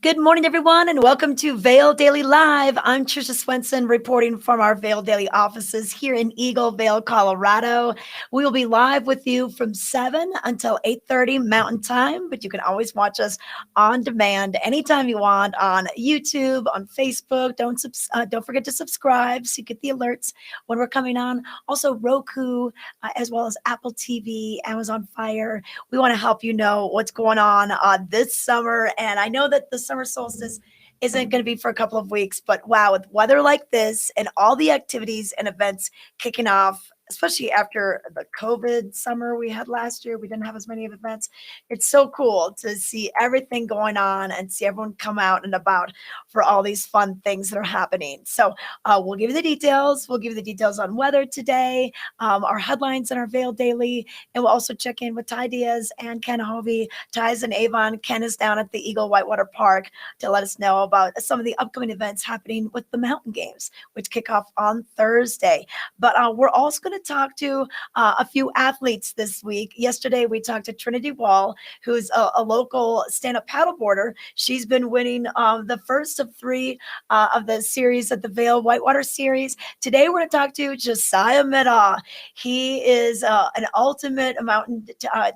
Good morning, everyone, and welcome to Vail Daily Live. I'm Trisha Swenson reporting from our Vail Daily offices here in Eagle Vail, Colorado. We will be live with you from 7 until 8:30 Mountain Time, but you can always watch us on demand anytime you want on YouTube, on Facebook. Don't forget to subscribe so you get the alerts when we're coming on. Also, Roku, as well as Apple TV, Amazon Fire. We want to help you know what's going on this summer. And I know that the summer solstice isn't going to be for a couple of weeks, but wow, with weather like this and all the activities and events kicking off, especially after the COVID summer we had last year, we didn't have as many events. It's so cool to see everything going on and see everyone come out and about for all these fun things that are happening. So we'll give you the details. We'll give you the details on weather today, our headlines in our Vail Daily, and we'll also check in with Ty Diaz and Ken Hovey. Ty's in Avon. Ken is down at the Eagle Whitewater Park to let us know about some of the upcoming events happening with the Mountain Games, which kick off on Thursday. But we're also going to talk to a few athletes this week. Yesterday, we talked to Trinity Wall, who's a local stand-up paddleboarder. She's been winning the first of three of the series at the Vail Whitewater Series. Today, we're going to talk to Josiah Medaw. He is an ultimate mountain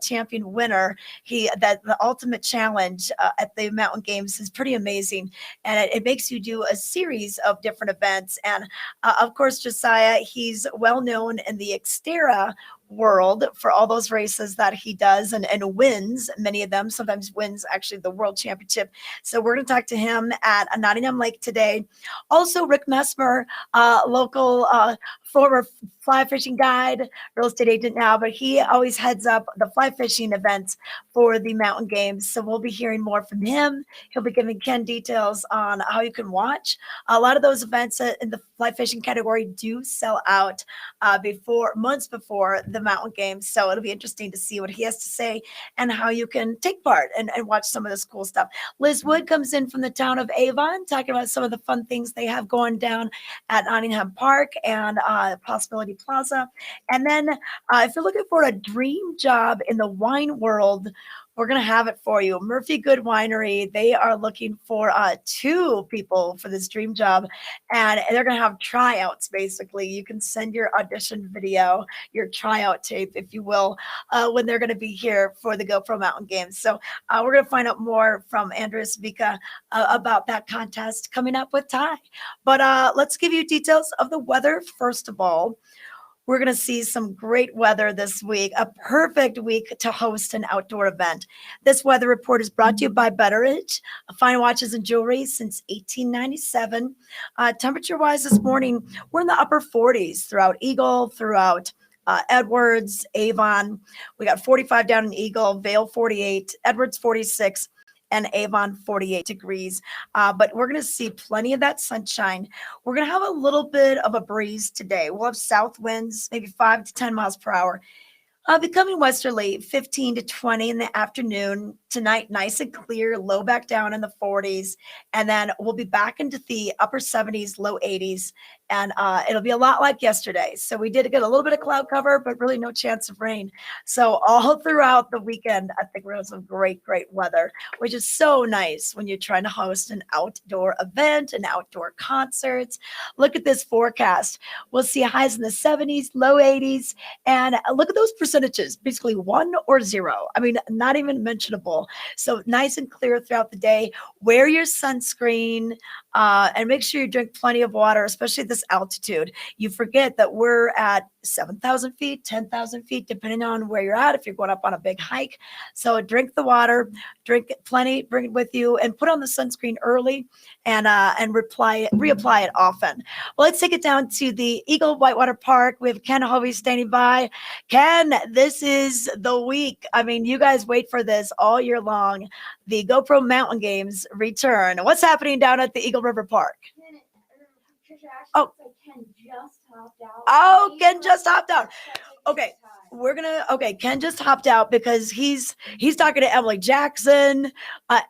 champion winner. The ultimate challenge at the Mountain Games is pretty amazing, and it makes you do a series of different events. And of course, Josiah, he's well known in the Xterra world for all those races that he does and wins many of them, sometimes wins actually the world championship. So we're going to talk to him at Nottingham Lake today. Also, Rick Messmer, local former fly fishing guide, real estate agent now, but he always heads up the fly fishing events for the Mountain Games. So we'll be hearing more from him. He'll be giving Ken details on how you can watch. A lot of those events in the fly fishing category do sell out months before the Mountain Games. So it'll be interesting to see what he has to say and how you can take part and watch some of this cool stuff. Liz Wood comes in from the town of Avon, talking about some of the fun things they have going down at Nottingham Park and Possibility Plaza. And then if you're looking for a dream job in the wine world, we're going to have it for you. Murphy Good Winery, they are looking for two people for this dream job, and they're going to have tryouts, basically. You can send your audition video, your tryout tape, if you will, when they're going to be here for the GoPro Mountain Games. So we're going to find out more from Andres Vika about that contest coming up with Ty. But let's give you details of the weather first of all. We're going to see some great weather this week, a perfect week to host an outdoor event. This weather report is brought to you by Betteridge, fine watches and jewelry since 1897. Temperature-wise this morning, we're in the upper 40s throughout Eagle, throughout Edwards, Avon. We got 45 down in Eagle, Vail 48, Edwards 46, and Avon 48 degrees. But we're going to see plenty of that sunshine. We're going to have a little bit of a breeze today. We'll have south winds, maybe 5 to 10 miles per hour. Becoming westerly, 15 to 20 in the afternoon. Tonight, nice and clear, low back down in the 40s. And then we'll be back into the upper 70s, low 80s. And it'll be a lot like yesterday. So we did get a little bit of cloud cover, but really no chance of rain. So all throughout the weekend, I think we're going to have some great, great weather, which is so nice when you're trying to host an outdoor event, an outdoor concerts. Look at this forecast. We'll see highs in the 70s, low 80s. And look at those percentages, basically 1 or 0. I mean, not even mentionable. So nice and clear throughout the day. Wear your sunscreen and make sure you drink plenty of water, especially at this altitude. You forget that we're at 7,000 feet, 10,000 feet, depending on where you're at, if you're going up on a big hike. So drink the water, drink plenty, bring it with you, and put on the sunscreen early and reapply it often. Well, let's take it down to the Eagle Whitewater Park. We have Ken Hovey standing by. Ken, this is the week. I mean, you guys wait for this all year long. The GoPro Mountain Games return. What's happening down at the Eagle River Park? Oh, Ken just hopped out. Oh, Ken just hopped out. Okay. Ken just hopped out because he's talking to Emily Jackson.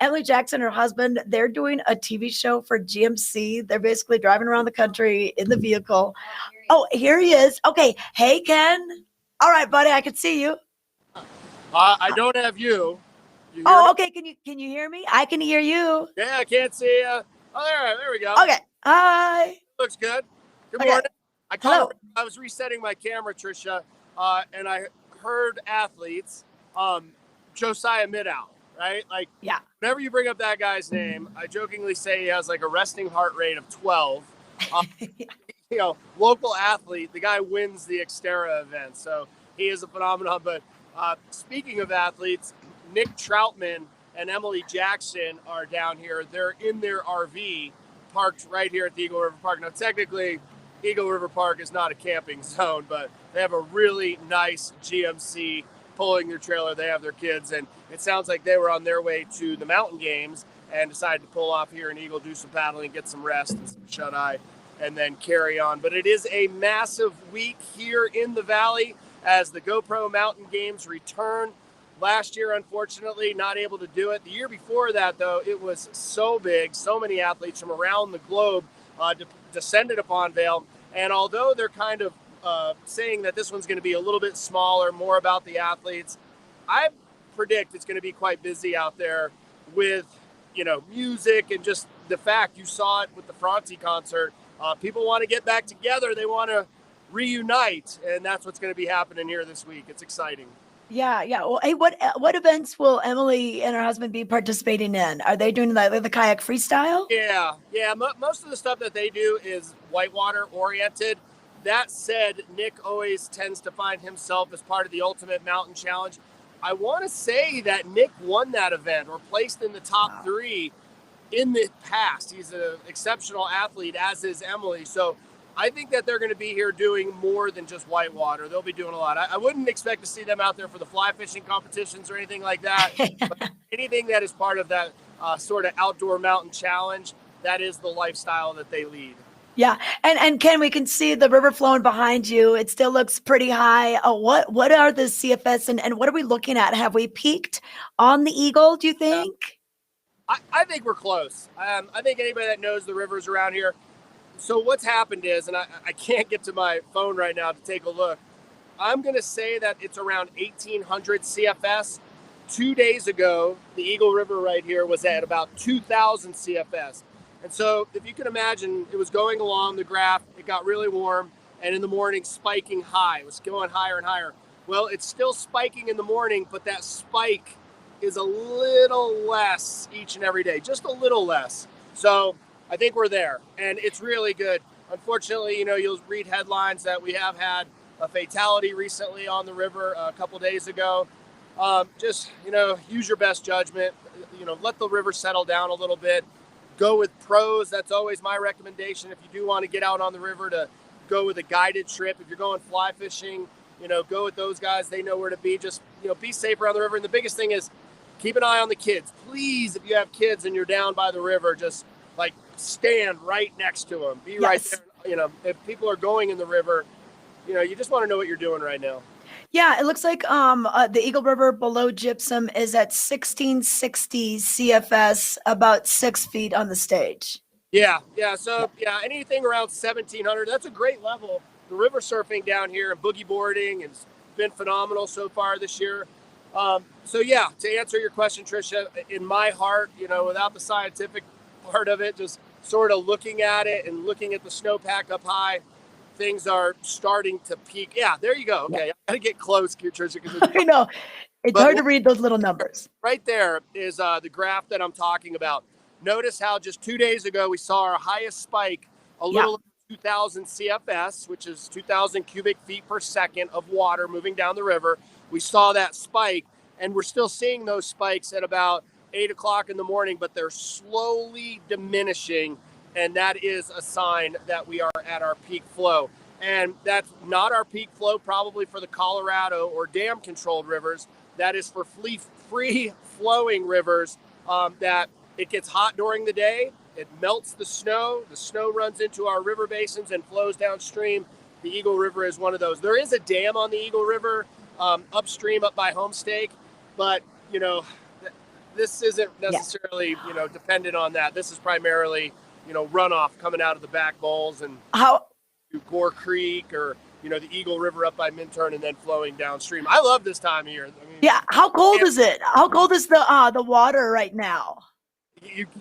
Emily Jackson, her husband, they're doing a TV show for GMC. They're basically driving around the country in the vehicle. Oh, here he is. Okay. Hey, Ken. All right, buddy. I can see you. I don't have you. You hear me? Oh, okay. Can you hear me? I can hear you. Yeah, I can't see you. Oh, there we go. Okay. Hi. Looks good. Good Okay. morning. Hello. I was resetting my camera, Trisha, and I heard athletes, Josiah Midow, right? Like, Yeah. whenever you bring up that guy's name, I jokingly say he has like a resting heart rate of 12. Local athlete, the guy wins the Xterra event, so he is a phenomenon. But speaking of athletes, Nick Troutman and Emily Jackson are down here. They're in their RV parked right here at the Eagle River Park. Now, technically, Eagle River Park is not a camping zone, but they have a really nice GMC pulling their trailer. They have their kids, and it sounds like they were on their way to the mountain games and decided to pull off here in Eagle, do some paddling, get some rest and some shut-eye, and then carry on. But it is a massive week here in the Valley as the GoPro Mountain Games return. Last year, unfortunately, not able to do it. The year before that, though, it was so big. So many athletes from around the globe descended upon Vail. And although they're kind of saying that this one's going to be a little bit smaller, more about the athletes, I predict it's going to be quite busy out there with, music and just the fact you saw it with the Franti concert. People want to get back together. They want to reunite, and that's what's going to be happening here this week. It's exciting. Yeah. Well, hey, what events will Emily and her husband be participating in? Are they doing the kayak freestyle? Yeah. Most of the stuff that they do is whitewater oriented. That said, Nick always tends to find himself as part of the Ultimate Mountain Challenge. I want to say that Nick won that event or placed in the top 3 in the past. He's an exceptional athlete, as is Emily. So I think that they're going to be here doing more than just whitewater. They'll be doing a lot. I wouldn't expect to see them out there for the fly fishing competitions or anything like that. But anything that is part of that sort of outdoor mountain challenge, that is the lifestyle that they lead. Yeah. And Ken, we can see the river flowing behind you. It still looks pretty high. What are the CFS and what are we looking at? Have we peaked on the Eagle, do you think? I think we're close. I think anybody that knows the rivers around here. So what's happened is, and I can't get to my phone right now to take a look, I'm going to say that it's around 1,800 CFS. 2 days ago, the Eagle River right here was at about 2,000 CFS. And so if you can imagine, it was going along the graph, it got really warm, and in the morning spiking high. It was going higher and higher. Well, it's still spiking in the morning, but that spike is a little less each and every day, just a little less. So I think we're there, and it's really good. Unfortunately, you'll read headlines that we have had a fatality recently on the river a couple days ago. Just, use your best judgment. Let the river settle down a little bit. Go with pros. That's always my recommendation. If you do want to get out on the river, to go with a guided trip. If you're going fly fishing, go with those guys. They know where to be. Just, be safe around the river. And the biggest thing is keep an eye on the kids. Please, if you have kids and you're down by the river, just stand right next to them. Be right there. If people are going in the river, you just want to know what you're doing right now. Yeah, it looks like the Eagle River below Gypsum is at 1660 CFS, about 6 feet on the stage. Yeah. So anything around 1,700, that's a great level. The river surfing down here and boogie boarding has been phenomenal so far this year. To answer your question, Tricia, in my heart, without the scientific part of it, just sort of looking at it and looking at the snowpack up high, things are starting to peak. Yeah, there you go. Okay, I got to get close here, Tricia. I know. It's hard to read those little numbers. Right there is the graph that I'm talking about. Notice how just 2 days ago we saw our highest spike, a little 2,000 CFS, which is 2,000 cubic feet per second of water moving down the river. We saw that spike, and we're still seeing those spikes at about 8 o'clock in the morning, but they're slowly diminishing. And that is a sign that we are at our peak flow. And that's not our peak flow probably for the Colorado or dam-controlled rivers. That is for free-flowing rivers that it gets hot during the day. It melts the snow. The snow runs into our river basins and flows downstream. The Eagle River is one of those. There is a dam on the Eagle River upstream up by Homestake, but, this isn't necessarily, dependent on that. This is primarily runoff coming out of the back bowls and Gore Creek or the Eagle River up by Minturn and then flowing downstream. I love this time of year. I mean, Yeah. How cold is it? How cold is the water right now?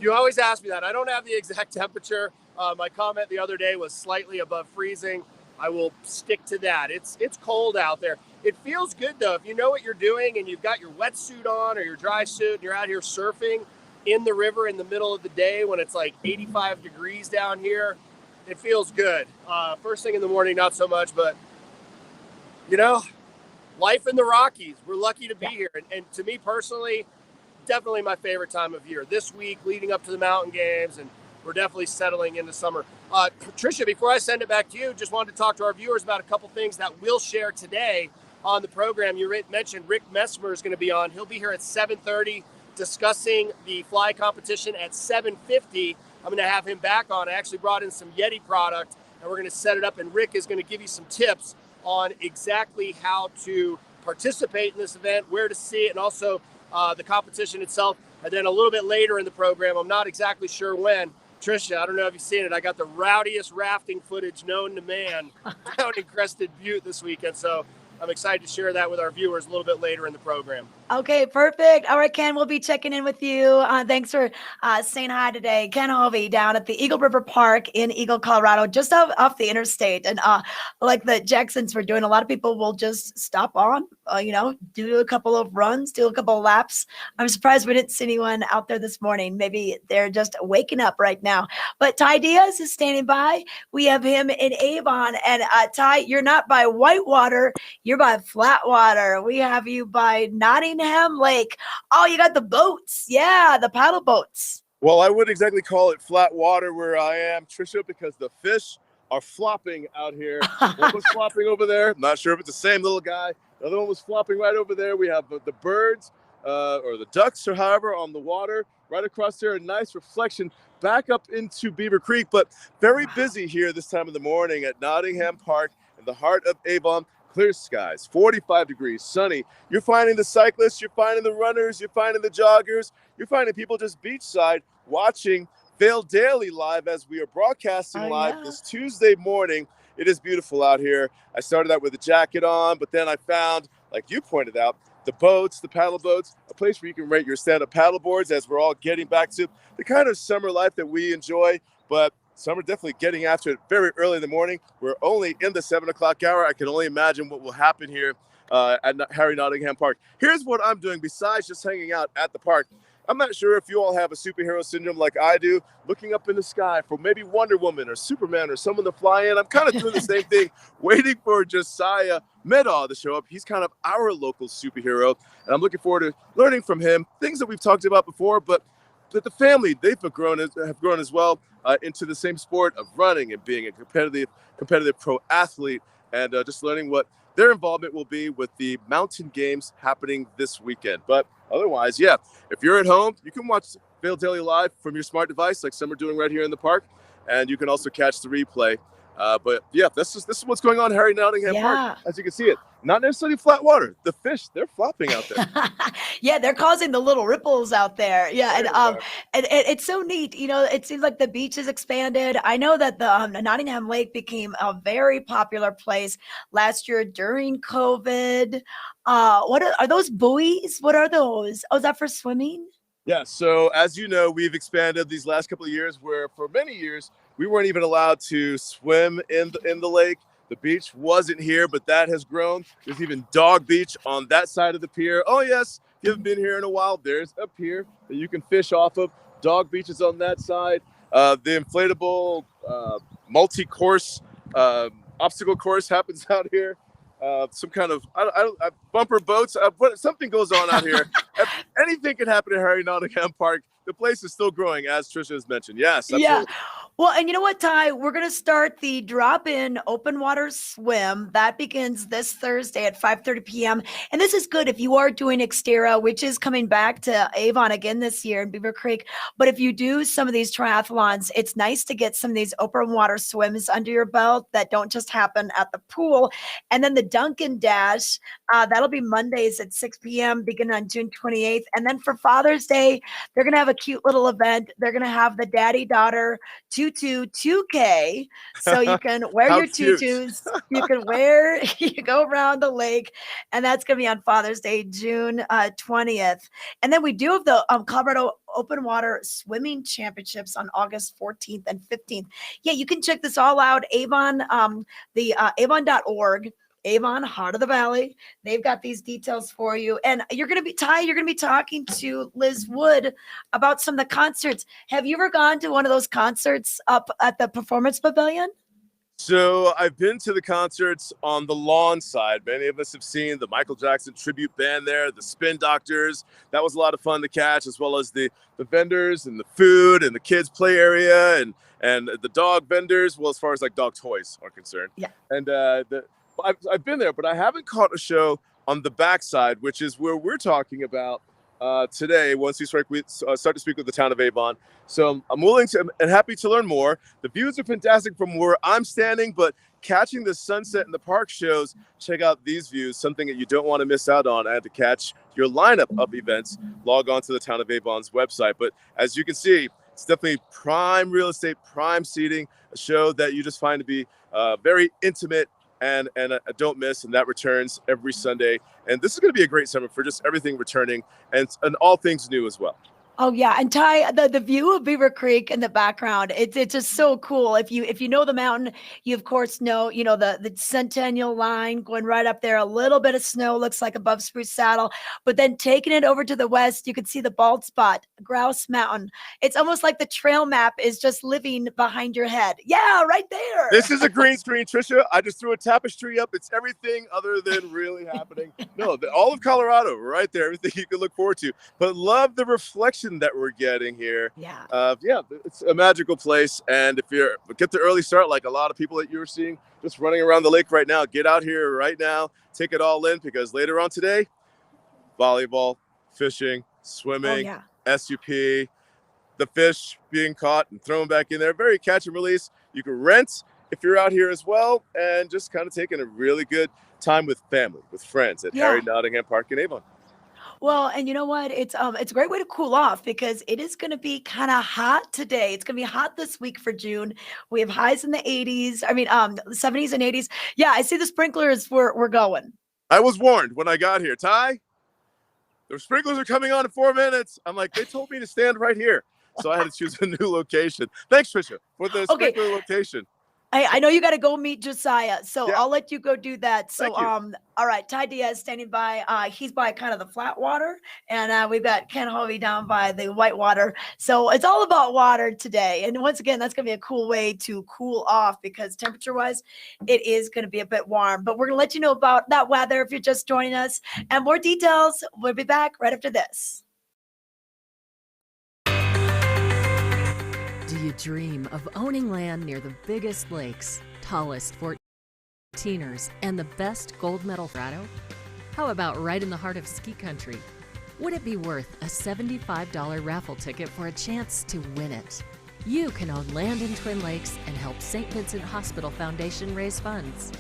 you always ask me that. I don't have the exact temperature. My comment the other day was slightly above freezing. I will stick to that. It's cold out there. It feels good though. If you know what you're doing and you've got your wetsuit on or your dry suit and you're out here surfing in the river in the middle of the day when it's like 85 degrees down here, it feels good. First thing in the morning, not so much, but you know, life in the Rockies. We're lucky to be here. And to me personally, definitely my favorite time of year. This week leading up to the mountain games, and we're definitely settling into summer. Tricia, before I send it back to you, just wanted to talk to our viewers about a couple things that we'll share today on the program. You mentioned Rick Messmer is going to be on. He'll be here at 7:30 discussing the fly competition at 7:50. I'm going to have him back on. I actually brought in some Yeti product, and we're going to set it up, and Rick is going to give you some tips on exactly how to participate in this event, where to see it, and also the competition itself. And then a little bit later in the program, I'm not exactly sure when, Tricia, I don't know if you've seen it, I got the rowdiest rafting footage known to man down in Crested Butte this weekend. So I'm excited to share that with our viewers a little bit later in the program. Okay, perfect. All right, Ken, we'll be checking in with you. Thanks for saying hi today. Ken Hovey down at the Eagle River Park in Eagle, Colorado, just off the interstate. And like the Jacksons were doing, a lot of people will just stop on, do a couple of runs, do a couple of laps. I'm surprised we didn't see anyone out there this morning. Maybe they're just waking up right now. But Ty Diaz is standing by. We have him in Avon. And Ty, you're not by Whitewater, you're by Flatwater. We have you by Nottingham Lake. Oh, you got the boats. Yeah, the paddle boats. Well, I wouldn't exactly call it flat water where I am, Tricia, because the fish are flopping out here. One was flopping over there. I'm not sure if it's the same little guy. The other one was flopping right over there. We have the birds or the ducks or however on the water right across there. A nice reflection back up into Beaver Creek, but very busy here this time of the morning at Nottingham Park in the heart of Avon. Clear skies, 45 degrees, sunny. You're finding the cyclists, you're finding the runners, you're finding the joggers, you're finding people just beachside watching Vail Daily live as we are broadcasting live this Tuesday morning. It is beautiful out here. I started out with a jacket on, but then I found, like you pointed out, the boats, the paddle boats, a place where you can rent your stand-up paddle boards as we're all getting back to the kind of summer life that we enjoy. But some are definitely getting after it very early in the morning. We're only in the 7 o'clock hour. I can only imagine what will happen here at Harry Nottingham Park. Here's what I'm doing besides just hanging out at the park. I'm not sure if you all have a superhero syndrome like I do, looking up in the sky for maybe Wonder Woman or Superman or someone to fly in. I'm kind of doing the same thing, waiting for Josiah Medaw to show up. He's kind of our local superhero, and I'm looking forward to learning from him things that we've talked about before, but that the family, they've grown as well into the same sport of running and being a competitive pro athlete, and just learning what their involvement will be with the mountain games happening this weekend. But otherwise, yeah, if you're at home, you can watch Vail Daily live from your smart device like some are doing right here in the park, and you can also catch the replay. But yeah, this is what's going on Harry Nottingham Park, as you can see it. Not necessarily flat water. The fish, they're flopping out there. Yeah, they're causing the little ripples out there. Yeah, and it's so neat. It seems like the beach has expanded. I know that the Nottingham Lake became a very popular place last year during COVID. What are those buoys? What are those? Oh, is that for swimming? Yeah, so as you know, we've expanded these last couple of years where for many years we weren't even allowed to swim in the lake. The beach wasn't here, but that has grown. There's even Dog Beach on that side of the pier. Oh, yes, if you haven't been here in a while, there's a pier that you can fish off of. Dog Beach is on that side. The inflatable multi-course obstacle course happens out here. Some kind of bumper boats. Something goes on out here. Anything can happen at Harry Nottingham Park. The place is still growing, as Tricia has mentioned. Yes, absolutely. Yeah. Well, and you know what, Ty? We're going to start the drop-in open water swim. That begins this Thursday at 5:30 p.m. And this is good if you are doing Xterra, which is coming back to Avon again this year in Beaver Creek. But if you do some of these triathlons, it's nice to get some of these open water swims under your belt that don't just happen at the pool. And then the Dunkin' Dash, that'll be Mondays at 6 p.m. beginning on June 28th. And then for Father's Day, they're going to have a cute little event. They're going to have the daddy-daughter 2 tutu 2K. So you can wear How your cute. tutus. You can you go around the lake, and that's going to be on Father's Day, June 20th. And then we do have the Colorado Open Water Swimming Championships on August 14th and 15th. Yeah, you can check this all out. Avon, avon.org. Avon, Heart of the Valley. They've got these details for you. And you're going to be, Ty, you're going to be talking to Liz Wood about some of the concerts. Have you ever gone to one of those concerts up at the Performance Pavilion? So I've been to the concerts on the lawn side. Many of us have seen the Michael Jackson tribute band there, the Spin Doctors. That was a lot of fun to catch, as well as the vendors and the food and the kids play area and the dog vendors. Well, as far as like dog toys are concerned. Yeah. And I've been there, but I haven't caught a show on the backside, which is where we're talking about today. Once we start to speak with the town of Avon. So I'm willing to and happy to learn more. The views are fantastic from where I'm standing, but catching the sunset in the park shows, check out these views, something that you don't want to miss out on. And to catch your lineup of events, log on to the town of Avon's website. But as you can see, it's definitely prime real estate, prime seating, a show that you just find to be very intimate and a don't miss, and that returns every Sunday. And this is going to be a great summer for just everything returning and all things new as well. Oh yeah, and Ty, the view of Beaver Creek in the background, it's just so cool. If you know the mountain, you of course know the Centennial Line going right up there. A little bit of snow looks like above Spruce Saddle, but then taking it over to the west, you can see the Bald Spot, Grouse Mountain. It's almost like the trail map is just living behind your head. Yeah, right there. This is a green screen, Trisha. I just threw a tapestry up. It's everything other than really happening. No, all of Colorado, right there. Everything you can look forward to. But love the reflection that we're getting here. Yeah. It's a magical place. And if you get the early start, like a lot of people that you're seeing just running around the lake right now, get out here right now, take it all in, because later on today, volleyball, fishing, swimming, SUP, the fish being caught and thrown back in there. Very catch and release. You can rent if you're out here as well, and just kind of taking a really good time with family, with friends at Harry Nottingham Park in Avon. Well, and you know what? It's a great way to cool off because it is going to be kind of hot today. It's going to be hot this week for June. We have highs in the 80s. I mean, 70s and 80s. Yeah, I see the sprinklers we're going. I was warned when I got here. Ty, the sprinklers are coming on in 4 minutes. I'm like, they told me to stand right here. So I had to choose a new location. Thanks, Trisha, for the sprinkler location. I know you got to go meet Josiah, so Yeah. I'll let you go do that. So, Thank you. all right, Ty Diaz standing by. He's by kind of the flat water, and we've got Ken Hovey down by the white water. So it's all about water today. And once again, that's going to be a cool way to cool off because temperature-wise, it is going to be a bit warm. But we're going to let you know about that weather if you're just joining us, and more details. We'll be back right after this. Do you dream of owning land near the biggest lakes, tallest 14ers, and the best gold medal Colorado? How about right in the heart of ski country? Would it be worth a $75 raffle ticket for a chance to win it? You can own land in Twin Lakes and help St. Vincent Hospital Foundation raise funds.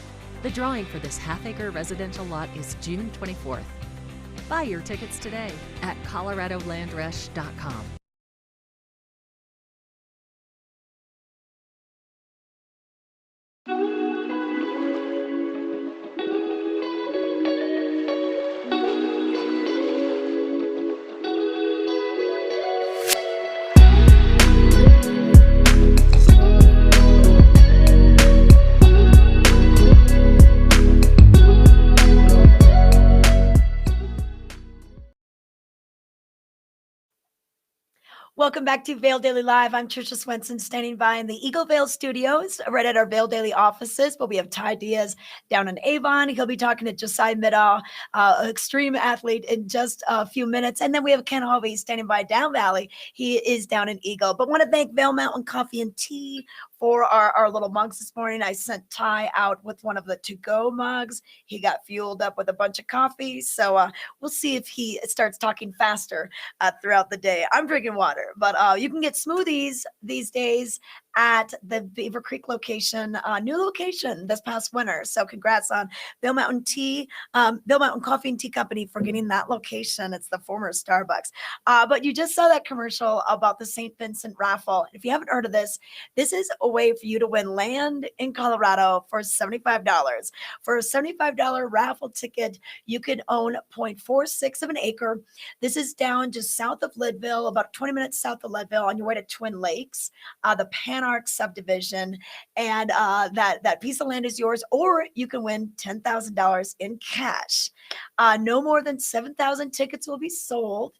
The drawing for this half-acre residential lot is June 24th. Buy your tickets today at coloradolandrush.com. Welcome back to Vail Daily Live. I'm Trisha Swenson standing by in the Eagle Vail studios right at our Vail Daily offices. But we have Ty Diaz down in Avon. He'll be talking to Josiah Middaugh, an extreme athlete, in just a few minutes. And then we have Ken Hovey standing by down Valley. He is down in Eagle. But want to thank Vail Mountain Coffee and Tea for our little mugs this morning. I sent Ty out with one of the to-go mugs. He got fueled up with a bunch of coffee. So we'll see if he starts talking faster throughout the day. I'm drinking water, but you can get smoothies these days at the Beaver Creek location, new location this past winter. So congrats on Vail Mountain Vail Mountain Coffee and Tea Company for getting that location. It's the former Starbucks. But you just saw that commercial about the St. Vincent raffle. If you haven't heard of this is a way for you to win land in Colorado for $75. For a $75 raffle ticket, you can own 0.46 of an acre. This is down just south of Leadville, about 20 minutes south of Leadville on your way to Twin Lakes, the Panarch subdivision. And that piece of land is yours, or you can win $10,000 in cash. No more than 7,000 tickets will be sold.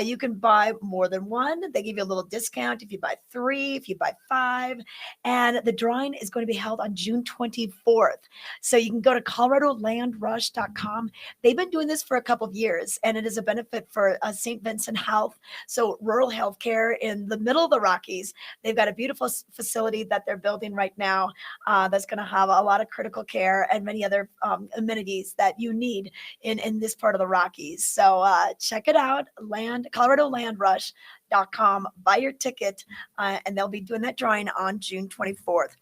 You can buy more than one. They give you a little discount if you buy 3, if you buy 5. And the drawing is going to be held on June 24th. So you can go to coloradolandrush.com. They've been doing this for a couple of years, and it is a benefit for St. Vincent Health. So rural healthcare in the middle of the Rockies. They've got a beautiful facility that they're building right now that's going to have a lot of critical care and many other amenities that you need in this part of the Rockies. So check it out, coloradolandrush.com. Buy your ticket, and they'll be doing that drawing on June 24th.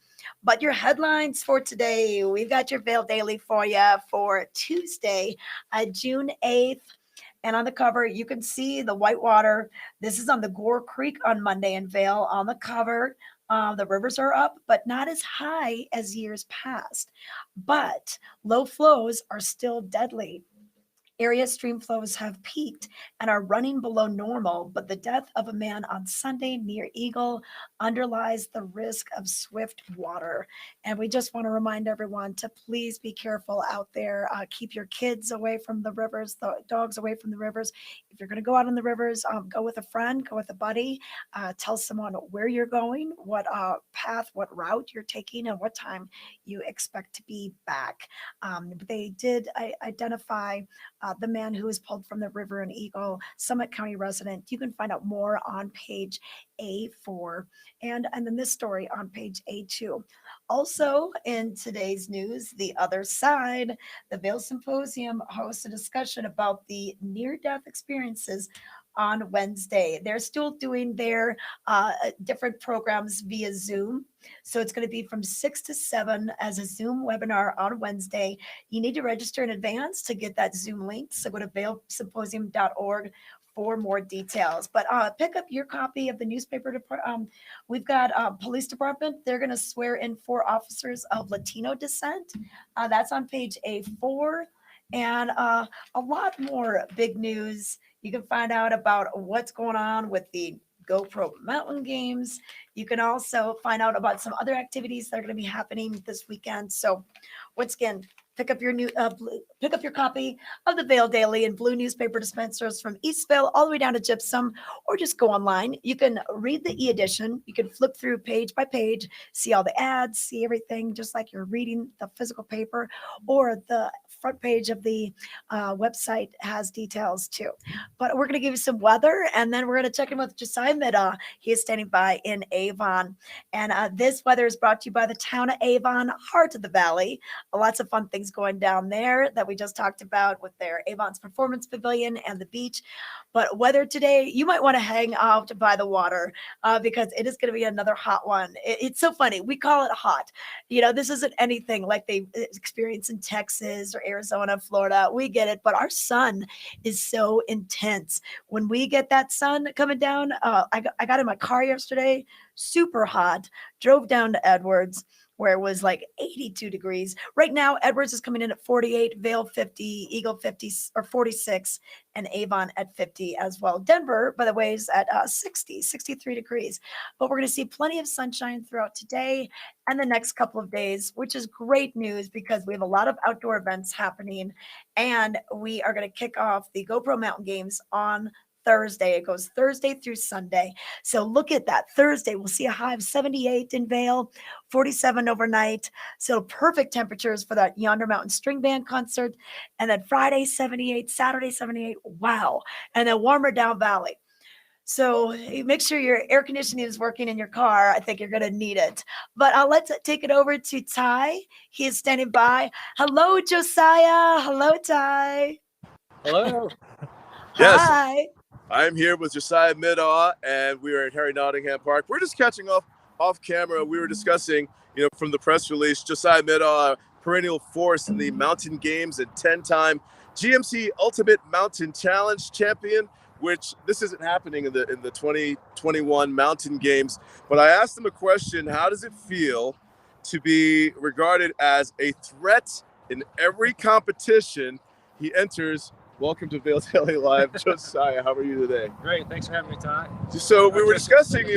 But your headlines for today, we've got your Vail Daily for you for Tuesday, June 8th. And on the cover, you can see the whitewater. This is on the Gore Creek on Monday in Vail. On the cover, the rivers are up, but not as high as years past. But low flows are still deadly. Area stream flows have peaked and are running below normal, but the death of a man on Sunday near Eagle underlies the risk of swift water. And we just want to remind everyone to please be careful out there. Keep your kids away from the rivers, the dogs away from the rivers. If you're going to go out on the rivers, go with a friend, go with a buddy. Tell someone where you're going, what path, what route you're taking, and what time you expect to be back. They did identify the man who was pulled from the river in Eagle, Summit County resident. You can find out more on page A4 and then this story on page A2. Also in today's news, the other side, the Vail Symposium hosts a discussion about the near-death experiences on Wednesday. They're still doing their different programs via Zoom. So it's going to be from 6 to 7 as a Zoom webinar on Wednesday. You need to register in advance to get that Zoom link. So go to vailsymposium.org for more details. But pick up your copy of the newspaper. We've got police department. They're going to swear in 4 officers of Latino descent. That's on page A4. And a lot more big news. You can find out about what's going on with the GoPro Mountain Games. You can also find out about some other activities that are going to be happening this weekend. So once again, pick up your copy of the Vail Daily and blue newspaper dispensers from East Vail all the way down to Gypsum, or just go online. You can read the e-edition. You can flip through page by page, see all the ads, see everything, just like you're reading the physical paper, or the front page of the website has details too. But we're going to give you some weather, and then we're going to check in with Josiah Middaugh. He is standing by in Avon. And this weather is brought to you by the town of Avon, heart of the valley. Lots of fun things going down there that we just talked about with their Avon's Performance Pavilion and the beach. But weather today, you might want to hang out by the water because it is going to be another hot one. It's so funny. We call it hot. You know, this isn't anything like they experience in Texas or Arizona, Florida. We get it. But our sun is so intense. When we get that sun coming down, I got in my car yesterday, super hot, drove down to Edwards, where it was like 82 degrees. Right now, Edwards is coming in at 48, Vail 50, Eagle 50 or 46, and Avon at 50 as well. Denver, by the way, is at 63 degrees. But we're going to see plenty of sunshine throughout today and the next couple of days, which is great news because we have a lot of outdoor events happening. And we are going to kick off the GoPro Mountain Games on Thursday. It goes Thursday through Sunday. So look at that. Thursday, we'll see a high of 78 in Vail, 47 overnight. So perfect temperatures for that Yonder Mountain String Band concert. And then Friday, 78, Saturday, 78. Wow. And then warmer down valley. So make sure your air conditioning is working in your car. I think you're going to need it. But let's take it over to Ty. He is standing by. Hello, Josiah. Hello, Ty. Hello. Yes. Hi. I'm here with Josiah Middaugh, and we are at Harry Nottingham Park. We're just catching up off camera, we were discussing, from the press release, Josiah Middaugh, perennial force in the mountain games and 10-time GMC Ultimate Mountain Challenge champion, which this isn't happening in the 2021 mountain games. But I asked him a question: how does it feel to be regarded as a threat in every competition he enters? Welcome to Vail Daily Live, Josiah. How are you today? Great, thanks for having me, Ty. So we were discussing,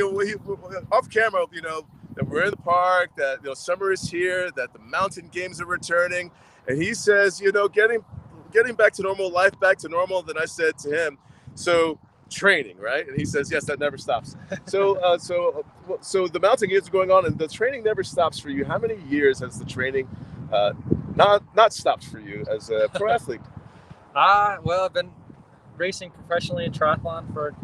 off camera, that we're in the park, that summer is here, that the mountain games are returning, and he says, getting back to normal, life back to normal. Then I said to him, so training, right? And he says, yes, that never stops. So the mountain games are going on, and the training never stops for you. How many years has the training not stopped for you as a pro athlete? Well, I've been racing professionally in triathlon for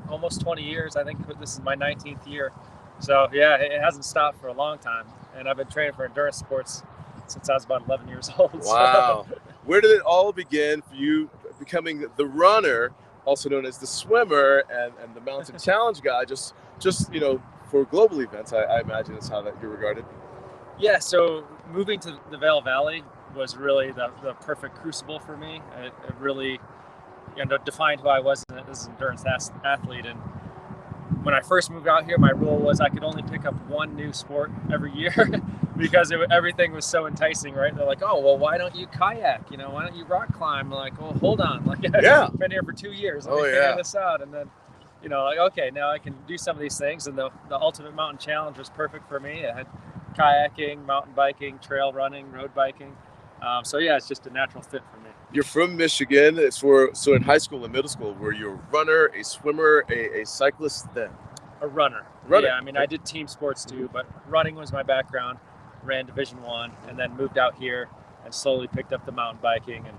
almost 20 years. I think this is my 19th year. So yeah, it hasn't stopped for a long time. And I've been training for endurance sports since I was about 11 years old. Wow. Where did it all begin for you becoming the runner, also known as the swimmer, and the mountain challenge guy, just for global events? I imagine is how that you're regarded. Yeah, so moving to the Vail Valley was really the perfect crucible for me. It really defined who I was as an endurance athlete. And when I first moved out here, my rule was I could only pick up one new sport every year because everything was so enticing, right? They're like, oh, well, why don't you kayak? Why don't you rock climb? I'm like, well, hold on. I've been here for 2 years. Let me figure this out. And then, okay, now I can do some of these things. And the Ultimate Mountain Challenge was perfect for me. I had kayaking, mountain biking, trail running, road biking. So yeah, it's just a natural fit for me. You're from Michigan. So in high school and middle school, were you a runner, a swimmer, a cyclist then? A runner. Yeah, I did team sports too, but running was my background. Ran Division I, and then moved out here and slowly picked up the mountain biking, and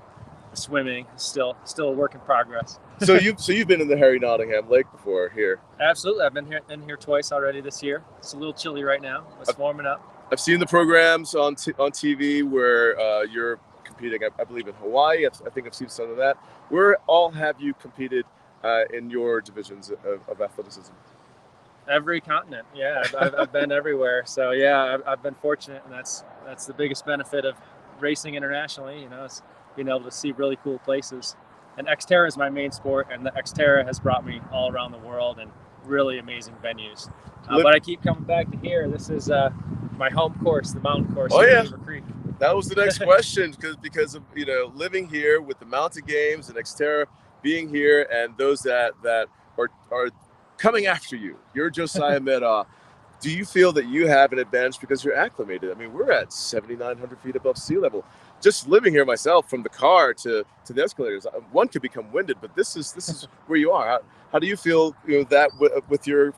the swimming is still a work in progress. So you've been in the Harry Nottingham Lake before here? Absolutely. I've been in here twice already this year. It's a little chilly right now. It's warming up. I've seen the programs on TV where you're competing, I believe, in Hawaii. I think I've seen some of that. Where all have you competed in your divisions of athleticism? Every continent. Yeah, I've been everywhere. So yeah, I've been fortunate, and that's the biggest benefit of racing internationally. Is being able to see really cool places. And Xterra is my main sport, and the Xterra has brought me all around the world and really amazing venues. But I keep coming back to here. This is my home course, the mountain course. Beaver Creek. That was the next question, because of living here with the mountain games and Xterra being here, and those that are coming after you. You're Josiah Middaugh. Do you feel that you have an advantage because you're acclimated? We're at 7,900 feet above sea level. Just living here myself, from the car to the escalators, one could become winded, but this is where you are. How do you feel that with your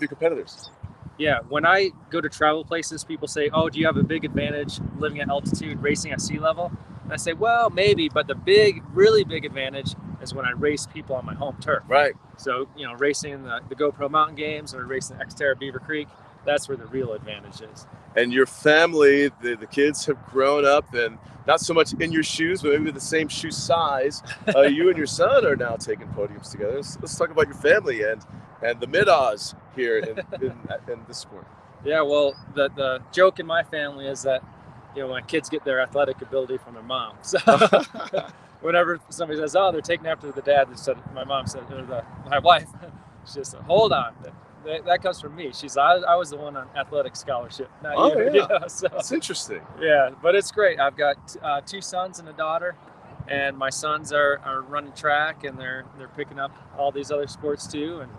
competitors? Yeah, when I go to travel places, people say, oh, do you have a big advantage living at altitude, racing at sea level? And I say, well, maybe, but the really big advantage is when I race people on my home turf. Right. So, racing the GoPro Mountain Games or racing Xterra Beaver Creek, that's where the real advantage is. And your family, the kids have grown up, and not so much in your shoes, but maybe the same shoe size. You and your son are now taking podiums together. Let's talk about your family and the Middaughs here in this sport. Yeah, well, the joke in my family is that my kids get their athletic ability from their mom. So whenever somebody says, "Oh, they're taking after the dad," my mom said, or my wife, she just said, "Hold on, that comes from me." She's, I was the one on athletic scholarship, not you. Yeah. So, that's interesting. Yeah, but it's great. I've got 2 sons and a daughter, and my sons are running track, and they're picking up all these other sports too, and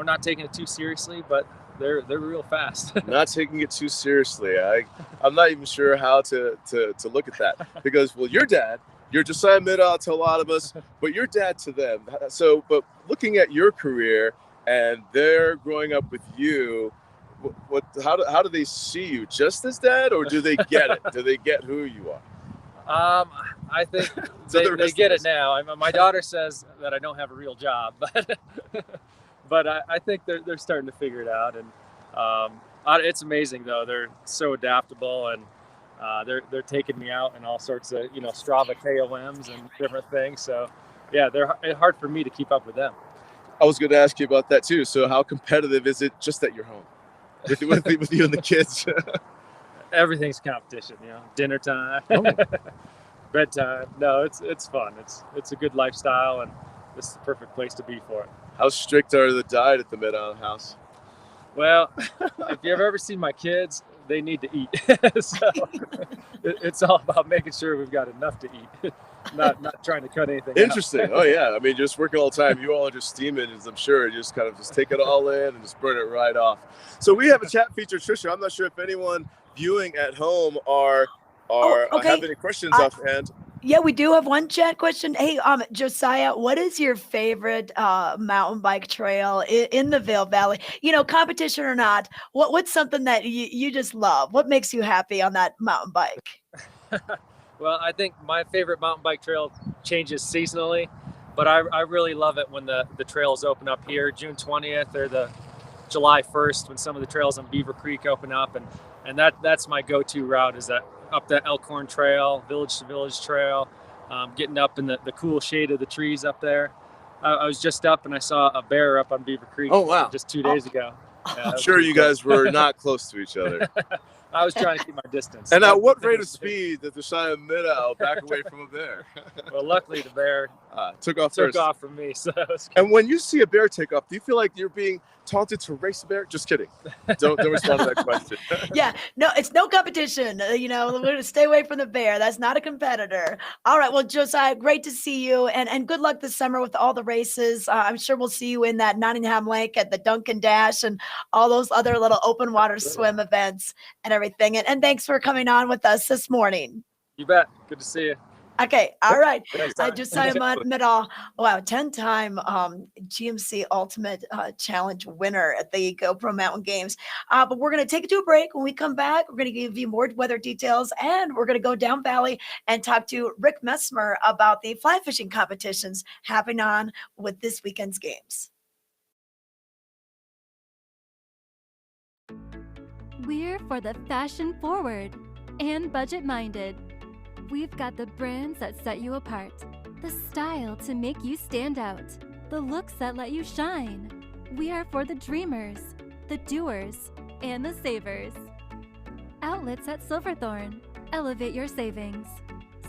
not taking it too seriously, but they're real fast. Not taking it too seriously. I'm not even sure how to look at that, because, well, your dad, you're Josiah Middaugh to a lot of us, but your dad to them. So, but looking at your career and they're growing up with you, how do they see you? Just as dad, or do they get it? Do they get who you are? I think they get it now. My daughter says that I don't have a real job, but I think they're starting to figure it out, and it's amazing though. They're so adaptable, and they're taking me out in all sorts of Strava KOMs and different things. So yeah, it's hard for me to keep up with them. I was going to ask you about that too. So how competitive is it just at your home? with you and the kids? Everything's competition, dinner time, bedtime. No, it's fun. It's a good lifestyle, and this is the perfect place to be for it. How strict are the diet at the Mid-Island House? Well, if you've ever seen my kids, they need to eat. So it's all about making sure we've got enough to eat, not trying to cut anything Interesting. out. Oh yeah. I mean, just working all the time. You all are just steam engines, I'm sure. You just kind of just take it all in and just burn it right off. So we have a chat feature, Trisha. I'm not sure if anyone viewing at home are okay. have any questions offhand. Yeah, we do have one chat question. Hey, Josiah, what is your favorite mountain bike trail in the Vail Valley? Competition or not, what's something that you just love? What makes you happy on that mountain bike? Well, I think my favorite mountain bike trail changes seasonally, but I really love it when the trails open up here, June 20th or the July 1st, when some of the trails on Beaver Creek open up, and that's my go-to route, is that up the Elkhorn Trail, Village to Village Trail, getting up in the cool shade of the trees up there. I was just up and I saw a bear up on Beaver Creek. Oh, wow. Just 2 days ago. I'm sure you guys were not close to each other. I was trying to keep my distance. And at what rate of speed did Josiah Middow back away from a bear? Well, luckily the bear took off from me. So and when you see a bear take off, do you feel like you're being taunted to race a bear? Just kidding. Don't respond to that question. Yeah, no, it's no competition. We're going to stay away from the bear. That's not a competitor. All right. Well, Josiah, great to see you, and good luck this summer with all the races. I'm sure we'll see you in that Nottingham Lake at the Duncan Dash and all those other little open water swim events and everything. And thanks for coming on with us this morning. You bet. Good to see you. Okay. All right. Josiah Middahl, wow, 10-time GMC Ultimate Challenge winner at the GoPro Mountain Games. But we're going to take it to a break. When we come back, we're going to give you more weather details, and we're going to go down valley and talk to Rick Messmer about the fly fishing competitions happening on with this weekend's games. We're for the fashion forward and budget minded. We've got the brands that set you apart, the style to make you stand out, the looks that let you shine. We are for the dreamers, the doers, and the savers. Outlets at Silverthorne. Elevate your savings.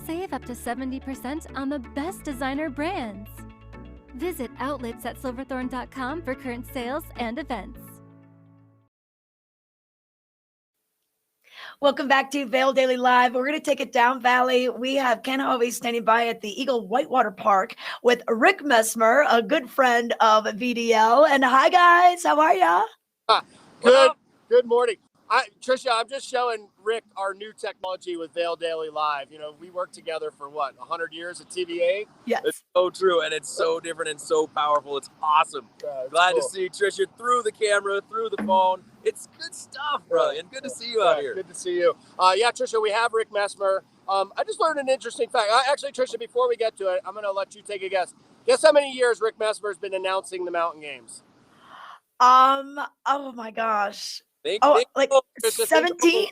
Save up to 70% on the best designer brands. Visit outletsatsilverthorne.com for current sales and events. Welcome back to Vail Daily Live. We're going to take it down valley. We have Ken Hovey standing by at the Eagle Whitewater Park with Rick Messmer, a good friend of VDL. And hi, guys. How are ya? Good morning. Tricia, I'm just showing Rick our new technology with Vail Daily Live. We worked together for 100 years at TVA? Yes. It's so true, and it's so different and so powerful. It's awesome. Glad to see Tricia through the camera, through the phone. It's good stuff, bro, and good to see you out here. Good to see you. Yeah, Tricia, we have Rick Messmer. I just learned an interesting fact. Actually, Tricia, before we get to it, I'm going to let you take a guess. Guess how many years Rick Messmer has been announcing the Mountain Games? Oh my gosh. Like 17?